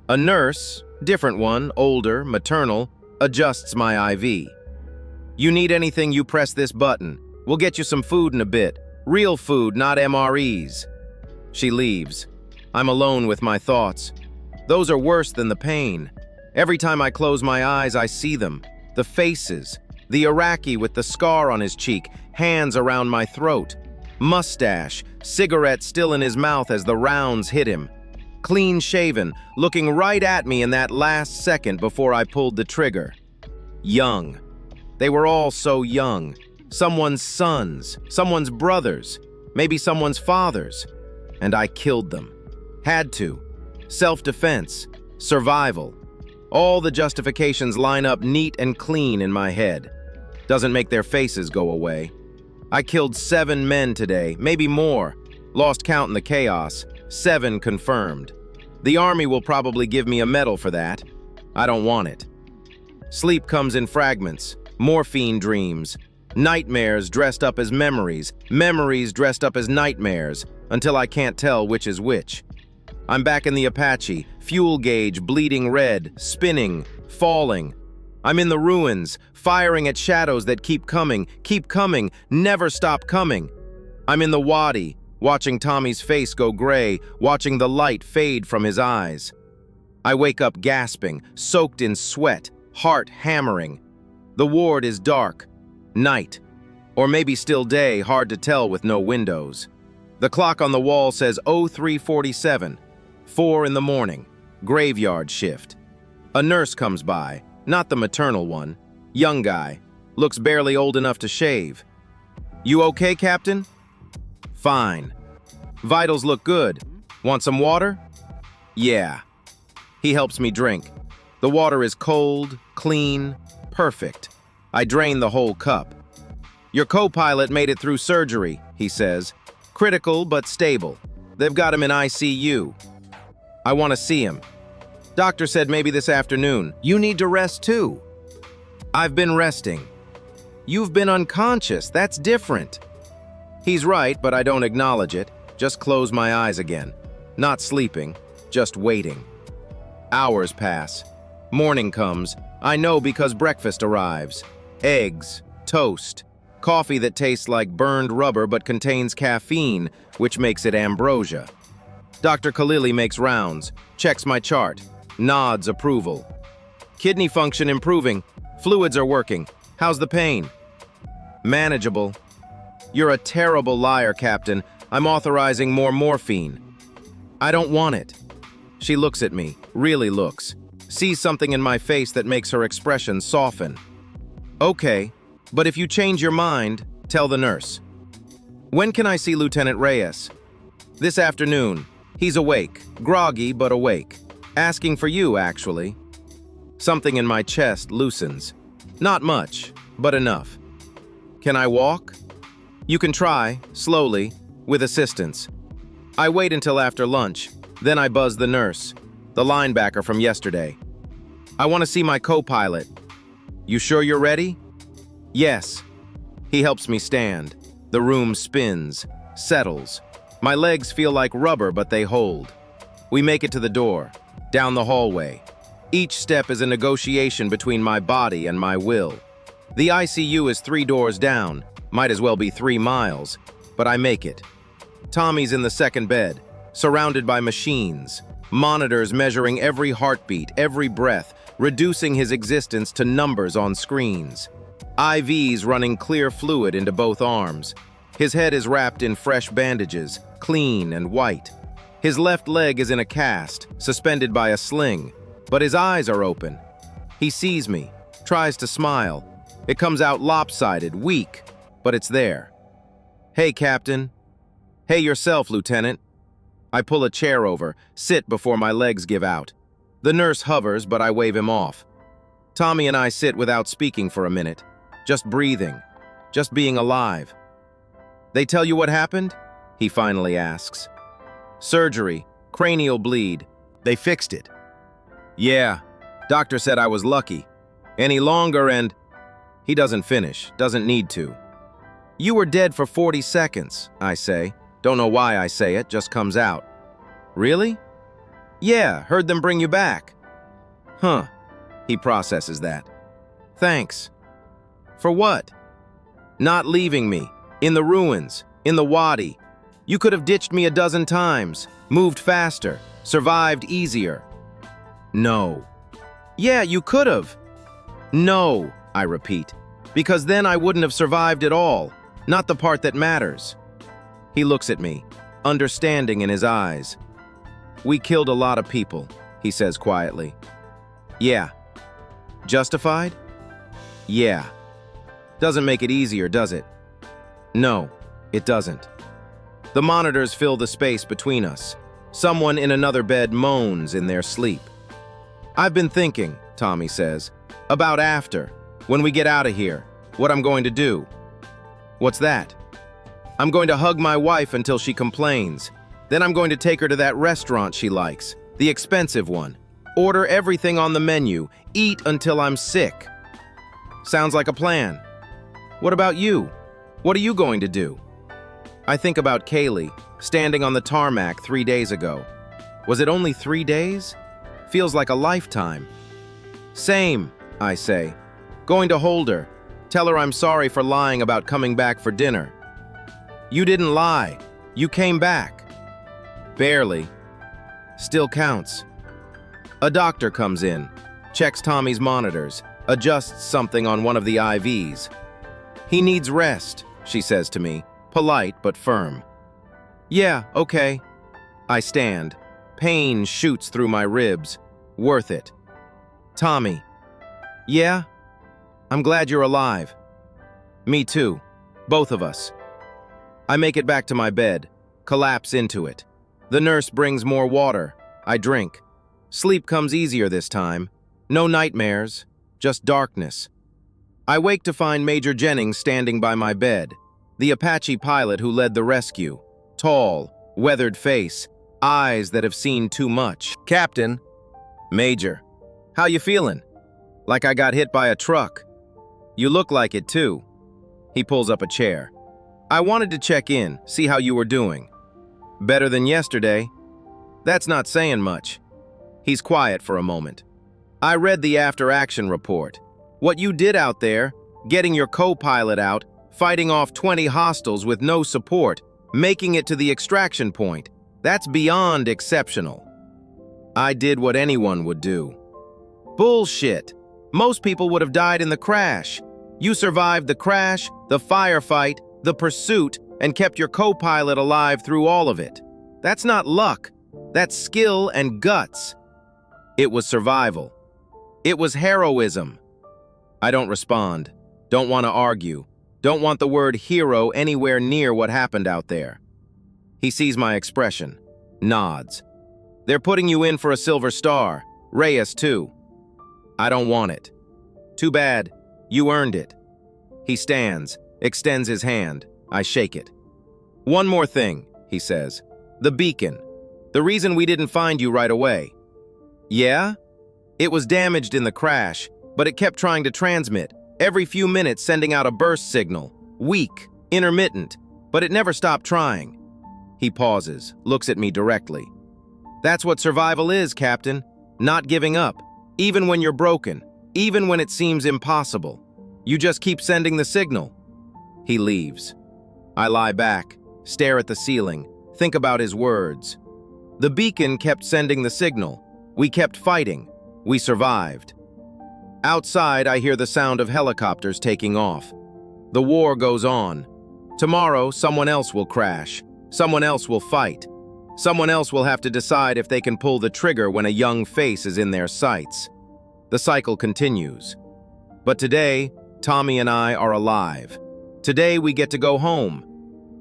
A nurse, different one, older, maternal, adjusts my IV. "You need anything, you press this button. We'll get you some food in a bit. Real food, not MREs." She leaves. I'm alone with my thoughts. Those are worse than the pain. Every time I close my eyes, I see them. The faces. The Iraqi with the scar on his cheek, hands around my throat. Mustache, cigarette still in his mouth as the rounds hit him. Clean shaven, looking right at me in that last second before I pulled the trigger. Young. They were all so young. Someone's sons, someone's brothers, maybe someone's fathers. And I killed them. Had to. Self-defense, survival. All the justifications line up neat and clean in my head. Doesn't make their faces go away. I killed 7 men today, maybe more. Lost count in the chaos. 7 confirmed. The Army will probably give me a medal for that. I don't want it. Sleep comes in fragments, morphine dreams, nightmares dressed up as memories, memories dressed up as nightmares, until I can't tell which is which. I'm back in the Apache, fuel gauge bleeding red, spinning, falling. I'm in the ruins, firing at shadows that keep coming, never stop coming. I'm in the wadi, watching Tommy's face go gray, watching the light fade from his eyes. I wake up gasping, soaked in sweat, heart hammering. The ward is dark, night, or maybe still day, hard to tell with no windows. The clock on the wall says 03:47, 4 in the morning, graveyard shift. A nurse comes by, not the maternal one, young guy, looks barely old enough to shave. "You okay, Captain?" "Fine." "Vitals look good. Want some water?" "Yeah." He helps me drink. The water is cold, clean, perfect. I drain the whole cup. "Your co-pilot made it through surgery," he says. "Critical but stable. They've got him in ICU." I want to see him. "Doctor said maybe this afternoon. You need to rest too." "I've been resting." "You've been unconscious. That's different." He's right, but I don't acknowledge it. Just close my eyes again. Not sleeping, just waiting. Hours pass. Morning comes. I know because breakfast arrives. Eggs, toast, coffee that tastes like burned rubber but contains caffeine, which makes it ambrosia. Dr. Khalili makes rounds, checks my chart, nods approval. "Kidney function improving. Fluids are working. How's the pain?" "Manageable." "You're a terrible liar, Captain. I'm authorizing more morphine." "I don't want it." She looks at me, really looks, sees something in my face that makes her expression soften. "Okay, but if you change your mind, tell the nurse." "When can I see Lieutenant Reyes?" "This afternoon. He's awake, groggy but awake. Asking for you, actually." Something in my chest loosens. Not much, but enough. "Can I walk?" "You can try, slowly, with assistance." I wait until after lunch, then I buzz the nurse, the linebacker from yesterday. "I want to see my co-pilot." "You sure you're ready?" "Yes." He helps me stand. The room spins, settles. My legs feel like rubber, but they hold. We make it to the door, down the hallway. Each step is a negotiation between my body and my will. The ICU is 3 doors down, might as well be 3 miles, but I make it. Tommy's in the second bed, surrounded by machines, monitors measuring every heartbeat, every breath, reducing his existence to numbers on screens. IVs running clear fluid into both arms. His head is wrapped in fresh bandages, clean and white. His left leg is in a cast, suspended by a sling, but his eyes are open. He sees me, tries to smile. It comes out lopsided, weak, but it's there. "Hey, Captain." "Hey yourself, Lieutenant." I pull a chair over, sit before my legs give out. The nurse hovers, but I wave him off. Tommy and I sit without speaking for a minute, just breathing, just being alive. "They tell you what happened?" he finally asks. "Surgery, cranial bleed. They fixed it." "Yeah, doctor said I was lucky. Any longer and—" He doesn't finish, doesn't need to. "You were dead for 40 seconds, I say. Don't know why I say it, just comes out. "Really?" "Yeah, heard them bring you back." "Huh." He processes that. "Thanks." "For what?" "Not leaving me. In the ruins. In the wadi. You could have ditched me a dozen times. Moved faster. Survived easier." "No." "Yeah, you could have." "No," I repeat. "Because then I wouldn't have survived at all. Not the part that matters." He looks at me, understanding in his eyes. "We killed a lot of people," he says quietly. "Yeah." "Justified?" "Yeah." Doesn't make it easier, does it? No, it doesn't. The monitors fill the space between us. Someone in another bed moans in their sleep. "I've been thinking," Tommy says, "about after, when we get out of here, what I'm going to do." "What's that?" "I'm going to hug my wife until she complains. Then I'm going to take her to that restaurant she likes, the expensive one. Order everything on the menu, eat until I'm sick. Sounds like a plan. What about you? What are you going to do? I think about Kaylee, standing on the tarmac 3 days ago. Was it only 3 days? Feels like a lifetime. Same, I say. Going to hold her. Tell her I'm sorry for lying about coming back for dinner. You didn't lie. You came back. Barely. Still counts. A doctor comes in, checks Tommy's monitors, adjusts something on one of the IVs. He needs rest, she says to me, polite but firm. Yeah, okay. I stand. Pain shoots through my ribs. Worth it. Tommy. Yeah? I'm glad you're alive. Me too. Both of us. I make it back to my bed, collapse into it. The nurse brings more water. I drink. Sleep comes easier this time. No nightmares, just darkness. I wake to find Major Jennings standing by my bed, the Apache pilot who led the rescue. Tall, weathered face, eyes that have seen too much. Captain. Major. How you feeling? Like I got hit by a truck. You look like it too. He pulls up a chair. I wanted to check in, see how you were doing. Better than yesterday. That's not saying much. He's quiet for a moment. I read the after-action report. What you did out there, getting your co-pilot out, fighting off 20 hostiles with no support, making it to the extraction point, that's beyond exceptional. I did what anyone would do. Bullshit. Most people would have died in the crash. You survived the crash, the firefight, the pursuit, and kept your co-pilot alive through all of it. That's not luck. That's skill and guts. It was survival. It was heroism. I don't respond. Don't want to argue. Don't want the word hero anywhere near what happened out there. He sees my expression. Nods. They're putting you in for a Silver Star. Reyes, too. I don't want it. Too bad. You earned it. He stands, extends his hand. I shake it. One more thing, he says. The beacon. The reason we didn't find you right away. Yeah? It was damaged in the crash, but it kept trying to transmit, every few minutes sending out a burst signal. Weak, intermittent, but it never stopped trying. He pauses, looks at me directly. That's what survival is, Captain. Not giving up, even when you're broken, even when it seems impossible. You just keep sending the signal. He leaves. I lie back, stare at the ceiling, think about his words. The beacon kept sending the signal. We kept fighting. We survived. Outside, I hear the sound of helicopters taking off. The war goes on. Tomorrow, someone else will crash. Someone else will fight. Someone else will have to decide if they can pull the trigger when a young face is in their sights. The cycle continues. But today, Tommy and I are alive. Today, we get to go home.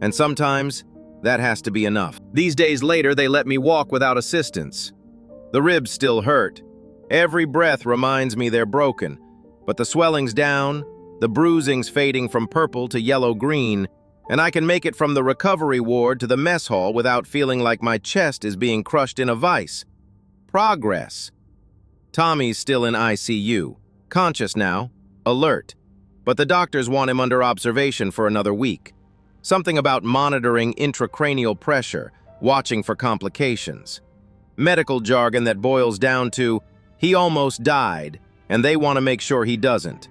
And sometimes, that has to be enough. These days later, they let me walk without assistance. The ribs still hurt. Every breath reminds me they're broken, but the swelling's down, the bruising's fading from purple to yellow-green, and I can make it from the recovery ward to the mess hall without feeling like my chest is being crushed in a vice. Progress. Tommy's still in ICU, conscious now, alert, but the doctors want him under observation for another week. Something about monitoring intracranial pressure, watching for complications. Medical jargon that boils down to, he almost died, and they want to make sure he doesn't.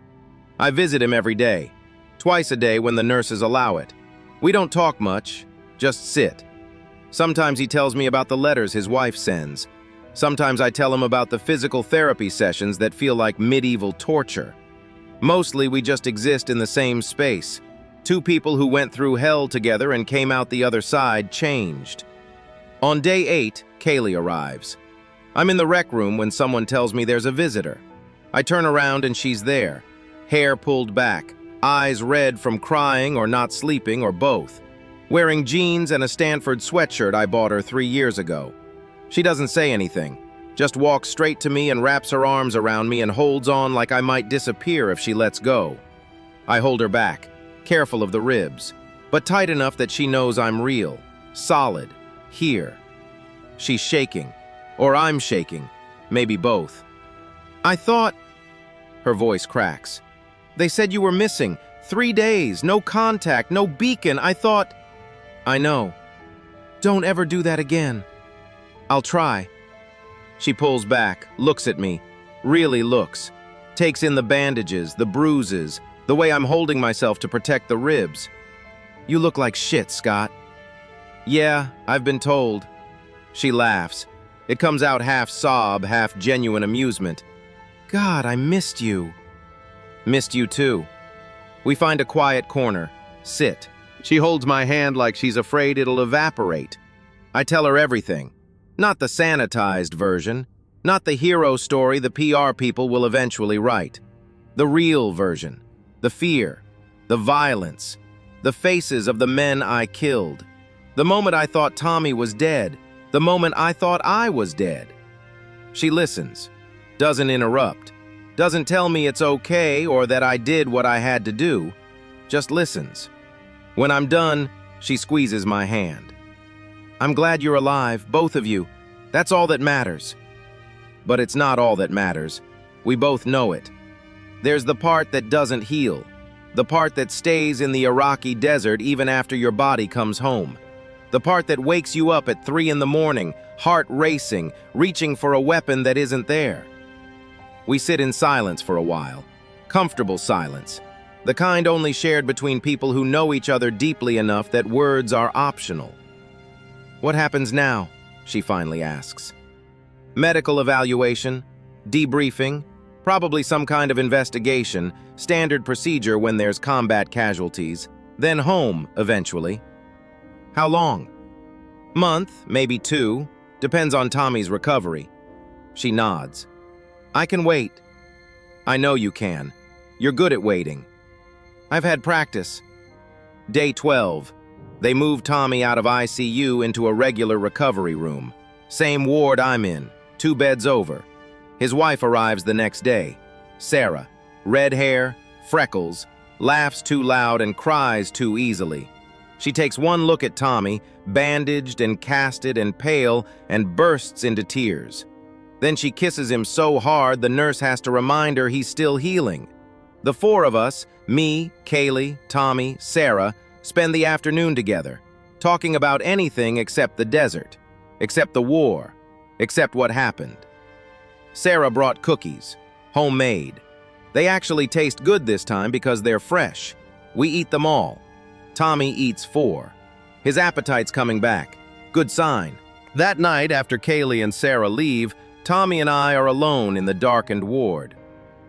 I visit him every day, twice a day when the nurses allow it. We don't talk much, just sit. Sometimes he tells me about the letters his wife sends. Sometimes I tell him about the physical therapy sessions that feel like medieval torture. Mostly we just exist in the same space. Two people who went through hell together and came out the other side changed. On day 8, Kaylee arrives. I'm in the rec room when someone tells me there's a visitor. I turn around and she's there, hair pulled back, eyes red from crying or not sleeping or both, wearing jeans and a Stanford sweatshirt I bought her 3 years ago. She doesn't say anything, just walks straight to me and wraps her arms around me and holds on like I might disappear if she lets go. I hold her back, careful of the ribs, but tight enough that she knows I'm real, solid. Here. She's shaking. Or I'm shaking. Maybe both. I thought... Her voice cracks. They said you were missing. 3 days, no contact, no beacon. I thought... I know. Don't ever do that again. I'll try. She pulls back, looks at me, really looks, takes in the bandages, the bruises, the way I'm holding myself to protect the ribs. You look like shit, Scott. Yeah, I've been told. She laughs. It comes out half sob, half genuine amusement. God, I missed you. Missed you too. We find a quiet corner. Sit. She holds my hand like she's afraid it'll evaporate. I tell her everything. Not the sanitized version. Not the hero story the PR people will eventually write. The real version. The fear. The violence. The faces of the men I killed. The moment I thought Tommy was dead. The moment I thought I was dead. She listens. Doesn't interrupt. Doesn't tell me it's okay or that I did what I had to do. Just listens. When I'm done, she squeezes my hand. I'm glad you're alive, both of you. That's all that matters. But it's not all that matters. We both know it. There's the part that doesn't heal. The part that stays in the Iraqi desert even after your body comes home. The part that wakes you up at 3 in the morning, heart racing, reaching for a weapon that isn't there. We sit in silence for a while. Comfortable silence. The kind only shared between people who know each other deeply enough that words are optional. What happens now? She finally asks. Medical evaluation, debriefing, probably some kind of investigation, standard procedure when there's combat casualties, then home eventually. How long? Month, maybe 2, depends on Tommy's recovery. She nods. I can wait. I know you can. You're good at waiting. I've had practice. Day 12. They moved Tommy out of ICU into a regular recovery room. Same ward I'm in, 2 beds over. His wife arrives the next day. Sarah. Red hair, freckles, laughs too loud and cries too easily. She takes one look at Tommy, bandaged and casted and pale, and bursts into tears. Then she kisses him so hard the nurse has to remind her he's still healing. The 4 of us, me, Kaylee, Tommy, Sarah, spend the afternoon together, talking about anything except the desert, except the war, except what happened. Sarah brought cookies, homemade. They actually taste good this time because they're fresh. We eat them all. Tommy eats 4. His appetite's coming back. Good sign. That night, after Kaylee and Sarah leave, Tommy and I are alone in the darkened ward.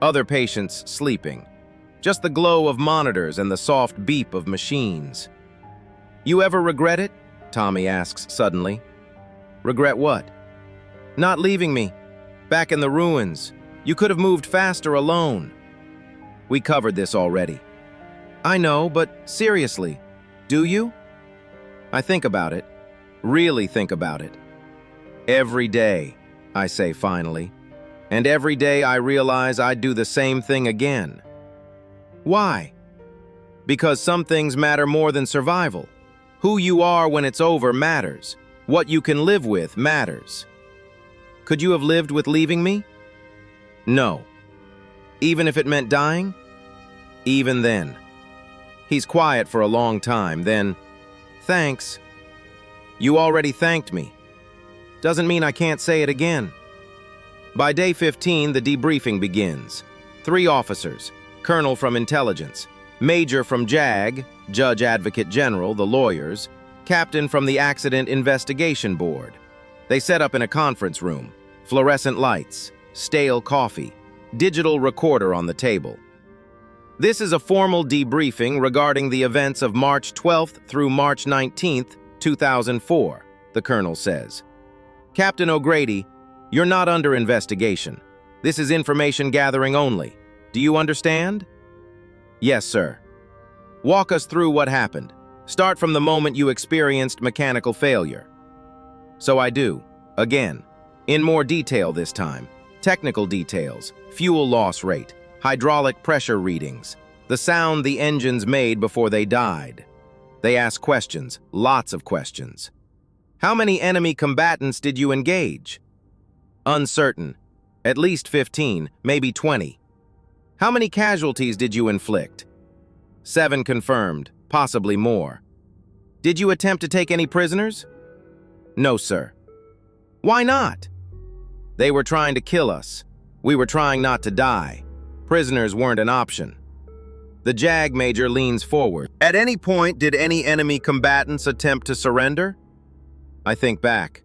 Other patients sleeping. Just the glow of monitors and the soft beep of machines. You ever regret it? Tommy asks suddenly. Regret what? Not leaving me. Back in the ruins. You could have moved faster alone. We covered this already. I know, but seriously, do you? I think about it. Really think about it. Every day, I say finally. And every day I realize I'd do the same thing again. Why? Because some things matter more than survival. Who you are when it's over matters. What you can live with matters. Could you have lived with leaving me? No. Even if it meant dying? Even then. He's quiet for a long time, then, thanks. You already thanked me. Doesn't mean I can't say it again. By day 15, the debriefing begins. 3 officers, colonel from intelligence, major from JAG, Judge Advocate General, the lawyers, captain from the Accident Investigation Board. They set up in a conference room, fluorescent lights, stale coffee, digital recorder on the table. This is a formal debriefing regarding the events of March 12th through March 19th, 2004, the colonel says. Captain O'Grady, you're not under investigation. This is information gathering only. Do you understand? Yes, sir. Walk us through what happened. Start from the moment you experienced mechanical failure. So I do. Again. In more detail this time. Technical details, fuel loss rate, hydraulic pressure readings, the sound the engines made before they died. They ask questions, lots of questions. How many enemy combatants did you engage? Uncertain. At least 15, maybe 20. How many casualties did you inflict? 7 confirmed, possibly more. Did you attempt to take any prisoners? No, sir. Why not? They were trying to kill us. We were trying not to die. Prisoners weren't an option. The JAG major leans forward. At any point, did any enemy combatants attempt to surrender? I think back.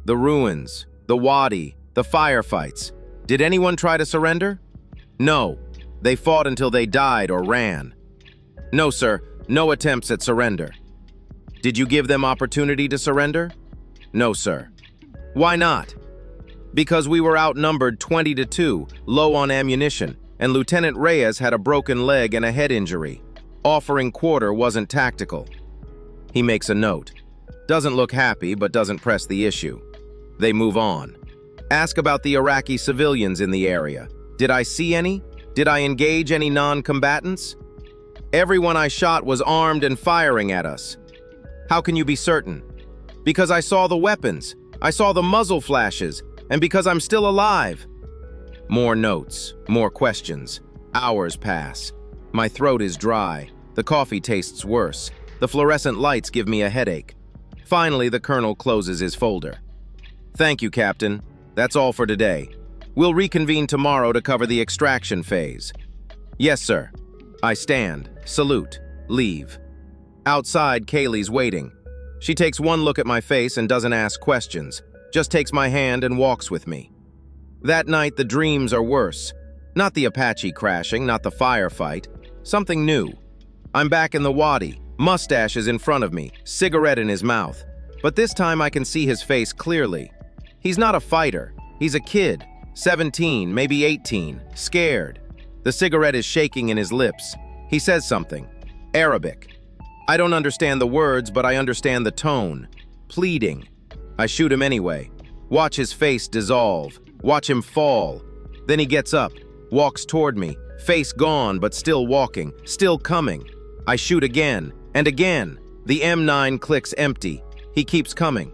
The ruins, the wadi, the firefights. Did anyone try to surrender? No. They fought until they died or ran. No, sir. No attempts at surrender. Did you give them opportunity to surrender? No, sir. Why not? Because we were outnumbered 20-2, low on ammunition, and Lieutenant Reyes had a broken leg and a head injury. Offering quarter wasn't tactical. He makes a note. Doesn't look happy, but doesn't press the issue. They move on. Ask about the Iraqi civilians in the area. Did I see any? Did I engage any non-combatants? Everyone I shot was armed and firing at us. How can you be certain? Because I saw the weapons. I saw the muzzle flashes. And because I'm still alive. More notes, more questions. Hours pass. My throat is dry. The coffee tastes worse. The fluorescent lights give me a headache. Finally, the colonel closes his folder. Thank you, Captain. That's all for today. We'll reconvene tomorrow to cover the extraction phase. Yes, sir. I stand, salute, leave. Outside, Kaylee's waiting. She takes one look at my face and doesn't ask questions, just takes my hand and walks with me. That night, the dreams are worse. Not the Apache crashing, not the firefight. Something new. I'm back in the wadi. Mustache is in front of me, cigarette in his mouth. But this time I can see his face clearly. He's not a fighter. He's a kid, 17, maybe 18, scared. The cigarette is shaking in his lips. He says something. Arabic. I don't understand the words, but I understand the tone. Pleading. I shoot him anyway. Watch his face dissolve. Watch him fall. Then he gets up, walks toward me, face gone but still walking, still coming. I shoot again, and again. The M9 clicks empty. He keeps coming.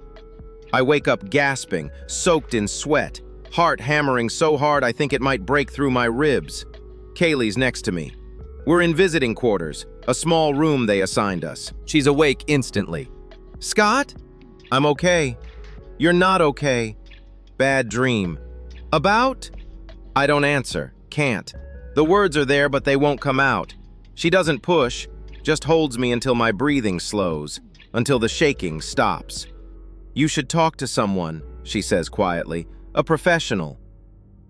I wake up gasping, soaked in sweat, heart hammering so hard I think it might break through my ribs. Kaylee's next to me. We're in visiting quarters, a small room they assigned us. She's awake instantly. Scott? I'm okay. You're not okay. Bad dream. About? I don't answer. Can't. The words are there, but they won't come out. She doesn't push, just holds me until my breathing slows, until the shaking stops. You should talk to someone, she says quietly. A professional.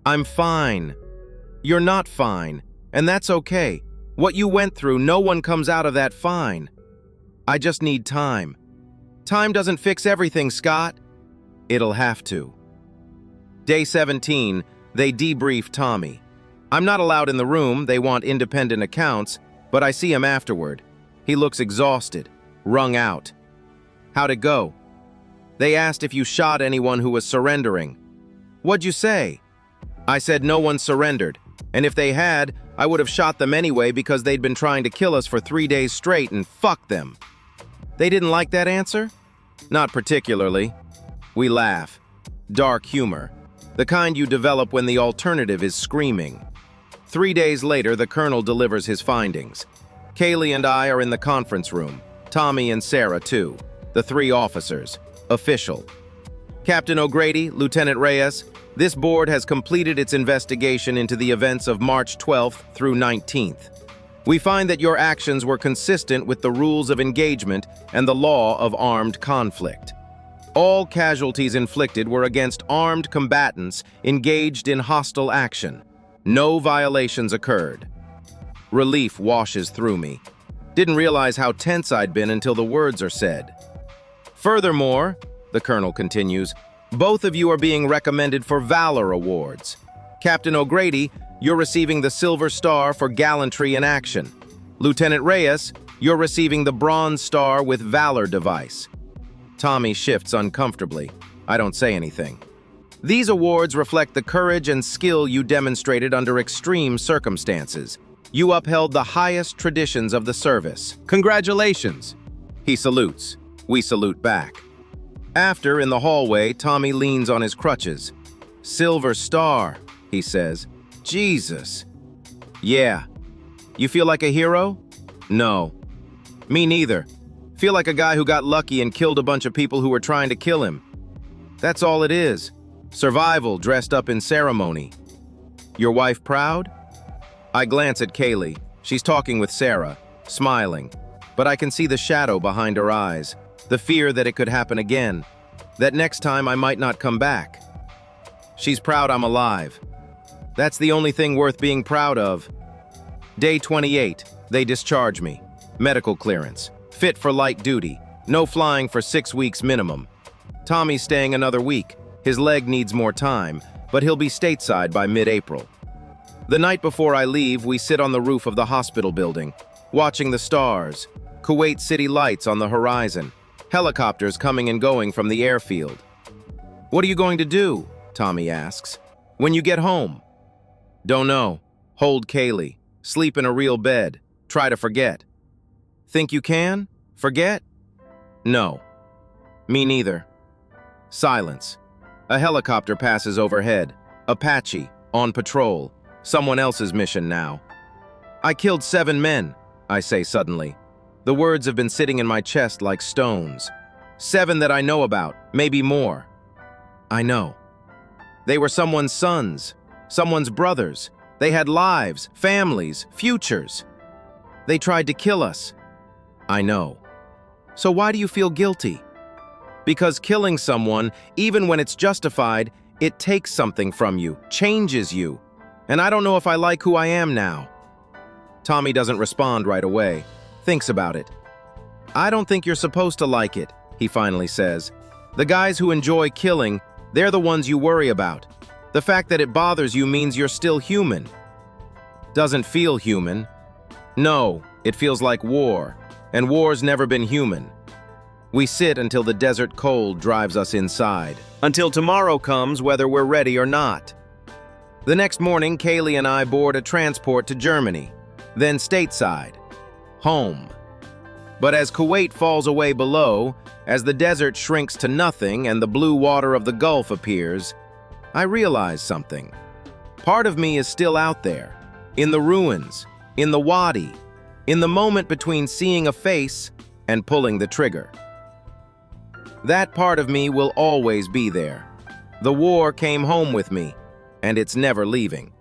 I'm fine. You're not fine, and that's okay. What you went through, no one comes out of that fine. I just need time. Time doesn't fix everything, Scott. It'll have to. Day 17, they debrief Tommy. I'm not allowed in the room, they want independent accounts, but I see him afterward. He looks exhausted, wrung out. How'd it go? They asked if you shot anyone who was surrendering. What'd you say? I said no one surrendered, and if they had, I would have shot them anyway because they'd been trying to kill us for 3 days straight and fuck them. They didn't like that answer? Not particularly. We laugh. Dark humor. The kind you develop when the alternative is screaming. 3 days later, the colonel delivers his findings. Kaylee and I are in the conference room. Tommy and Sarah, too. The 3 officers. Official. Captain O'Grady, Lieutenant Reyes, this board has completed its investigation into the events of March 12th through 19th. We find that your actions were consistent with the rules of engagement and the law of armed conflict. All casualties inflicted were against armed combatants engaged in hostile action. No violations occurred. Relief washes through me. Didn't realize how tense I'd been until the words are said. Furthermore, the colonel continues, both of you are being recommended for Valor Awards. Captain O'Grady, you're receiving the Silver Star for gallantry in action. Lieutenant Reyes, you're receiving the Bronze Star with Valor device. Tommy shifts uncomfortably. I don't say anything. These awards reflect the courage and skill you demonstrated under extreme circumstances. You upheld the highest traditions of the service. Congratulations. He salutes. We salute back. After, in the hallway, Tommy leans on his crutches. "Silver Star," he says. "Jesus." "Yeah. You feel like a hero?" "No." "Me neither. Feel like a guy who got lucky and killed a bunch of people who were trying to kill him. That's all it is. Survival dressed up in ceremony." "Your wife proud?" I glance at Kaylee. She's talking with Sarah, smiling, but I can see the shadow behind her eyes, the fear that it could happen again, that next time I might not come back. She's proud I'm alive. That's the only thing worth being proud of. Day 28, they discharge me. Medical clearance, fit for light duty, no flying for 6 weeks minimum. Tommy's staying another week. His leg needs more time, but he'll be stateside by mid-April. The night before I leave, we sit on the roof of the hospital building, watching the stars, Kuwait City lights on the horizon, helicopters coming and going from the airfield. "What are you going to do?" Tommy asks. "When you get home?" "Don't know. Hold Kaylee. Sleep in a real bed. Try to forget." "Think you can? Forget?" "No." "Me neither." Silence. A helicopter passes overhead. Apache, on patrol. Someone else's mission now. "I killed 7 men," I say suddenly. The words have been sitting in my chest like stones. 7 that I know about, maybe more. I know. They were someone's sons, someone's brothers. They had lives, families, futures. They tried to kill us. I know. So why do you feel guilty? Because killing someone, even when it's justified, it takes something from you, changes you. And I don't know if I like who I am now. Tommy doesn't respond right away, thinks about it. "I don't think you're supposed to like it," he finally says. "The guys who enjoy killing, they're the ones you worry about. The fact that it bothers you means you're still human." "Doesn't feel human." "No, it feels like war, and war's never been human." We sit until the desert cold drives us inside. Until tomorrow comes, whether we're ready or not. The next morning, Kaylee and I board a transport to Germany, then stateside. Home. But as Kuwait falls away below, as the desert shrinks to nothing and the blue water of the Gulf appears, I realize something. Part of me is still out there, in the ruins, in the wadi, in the moment between seeing a face and pulling the trigger. That part of me will always be there. The war came home with me, and it's never leaving.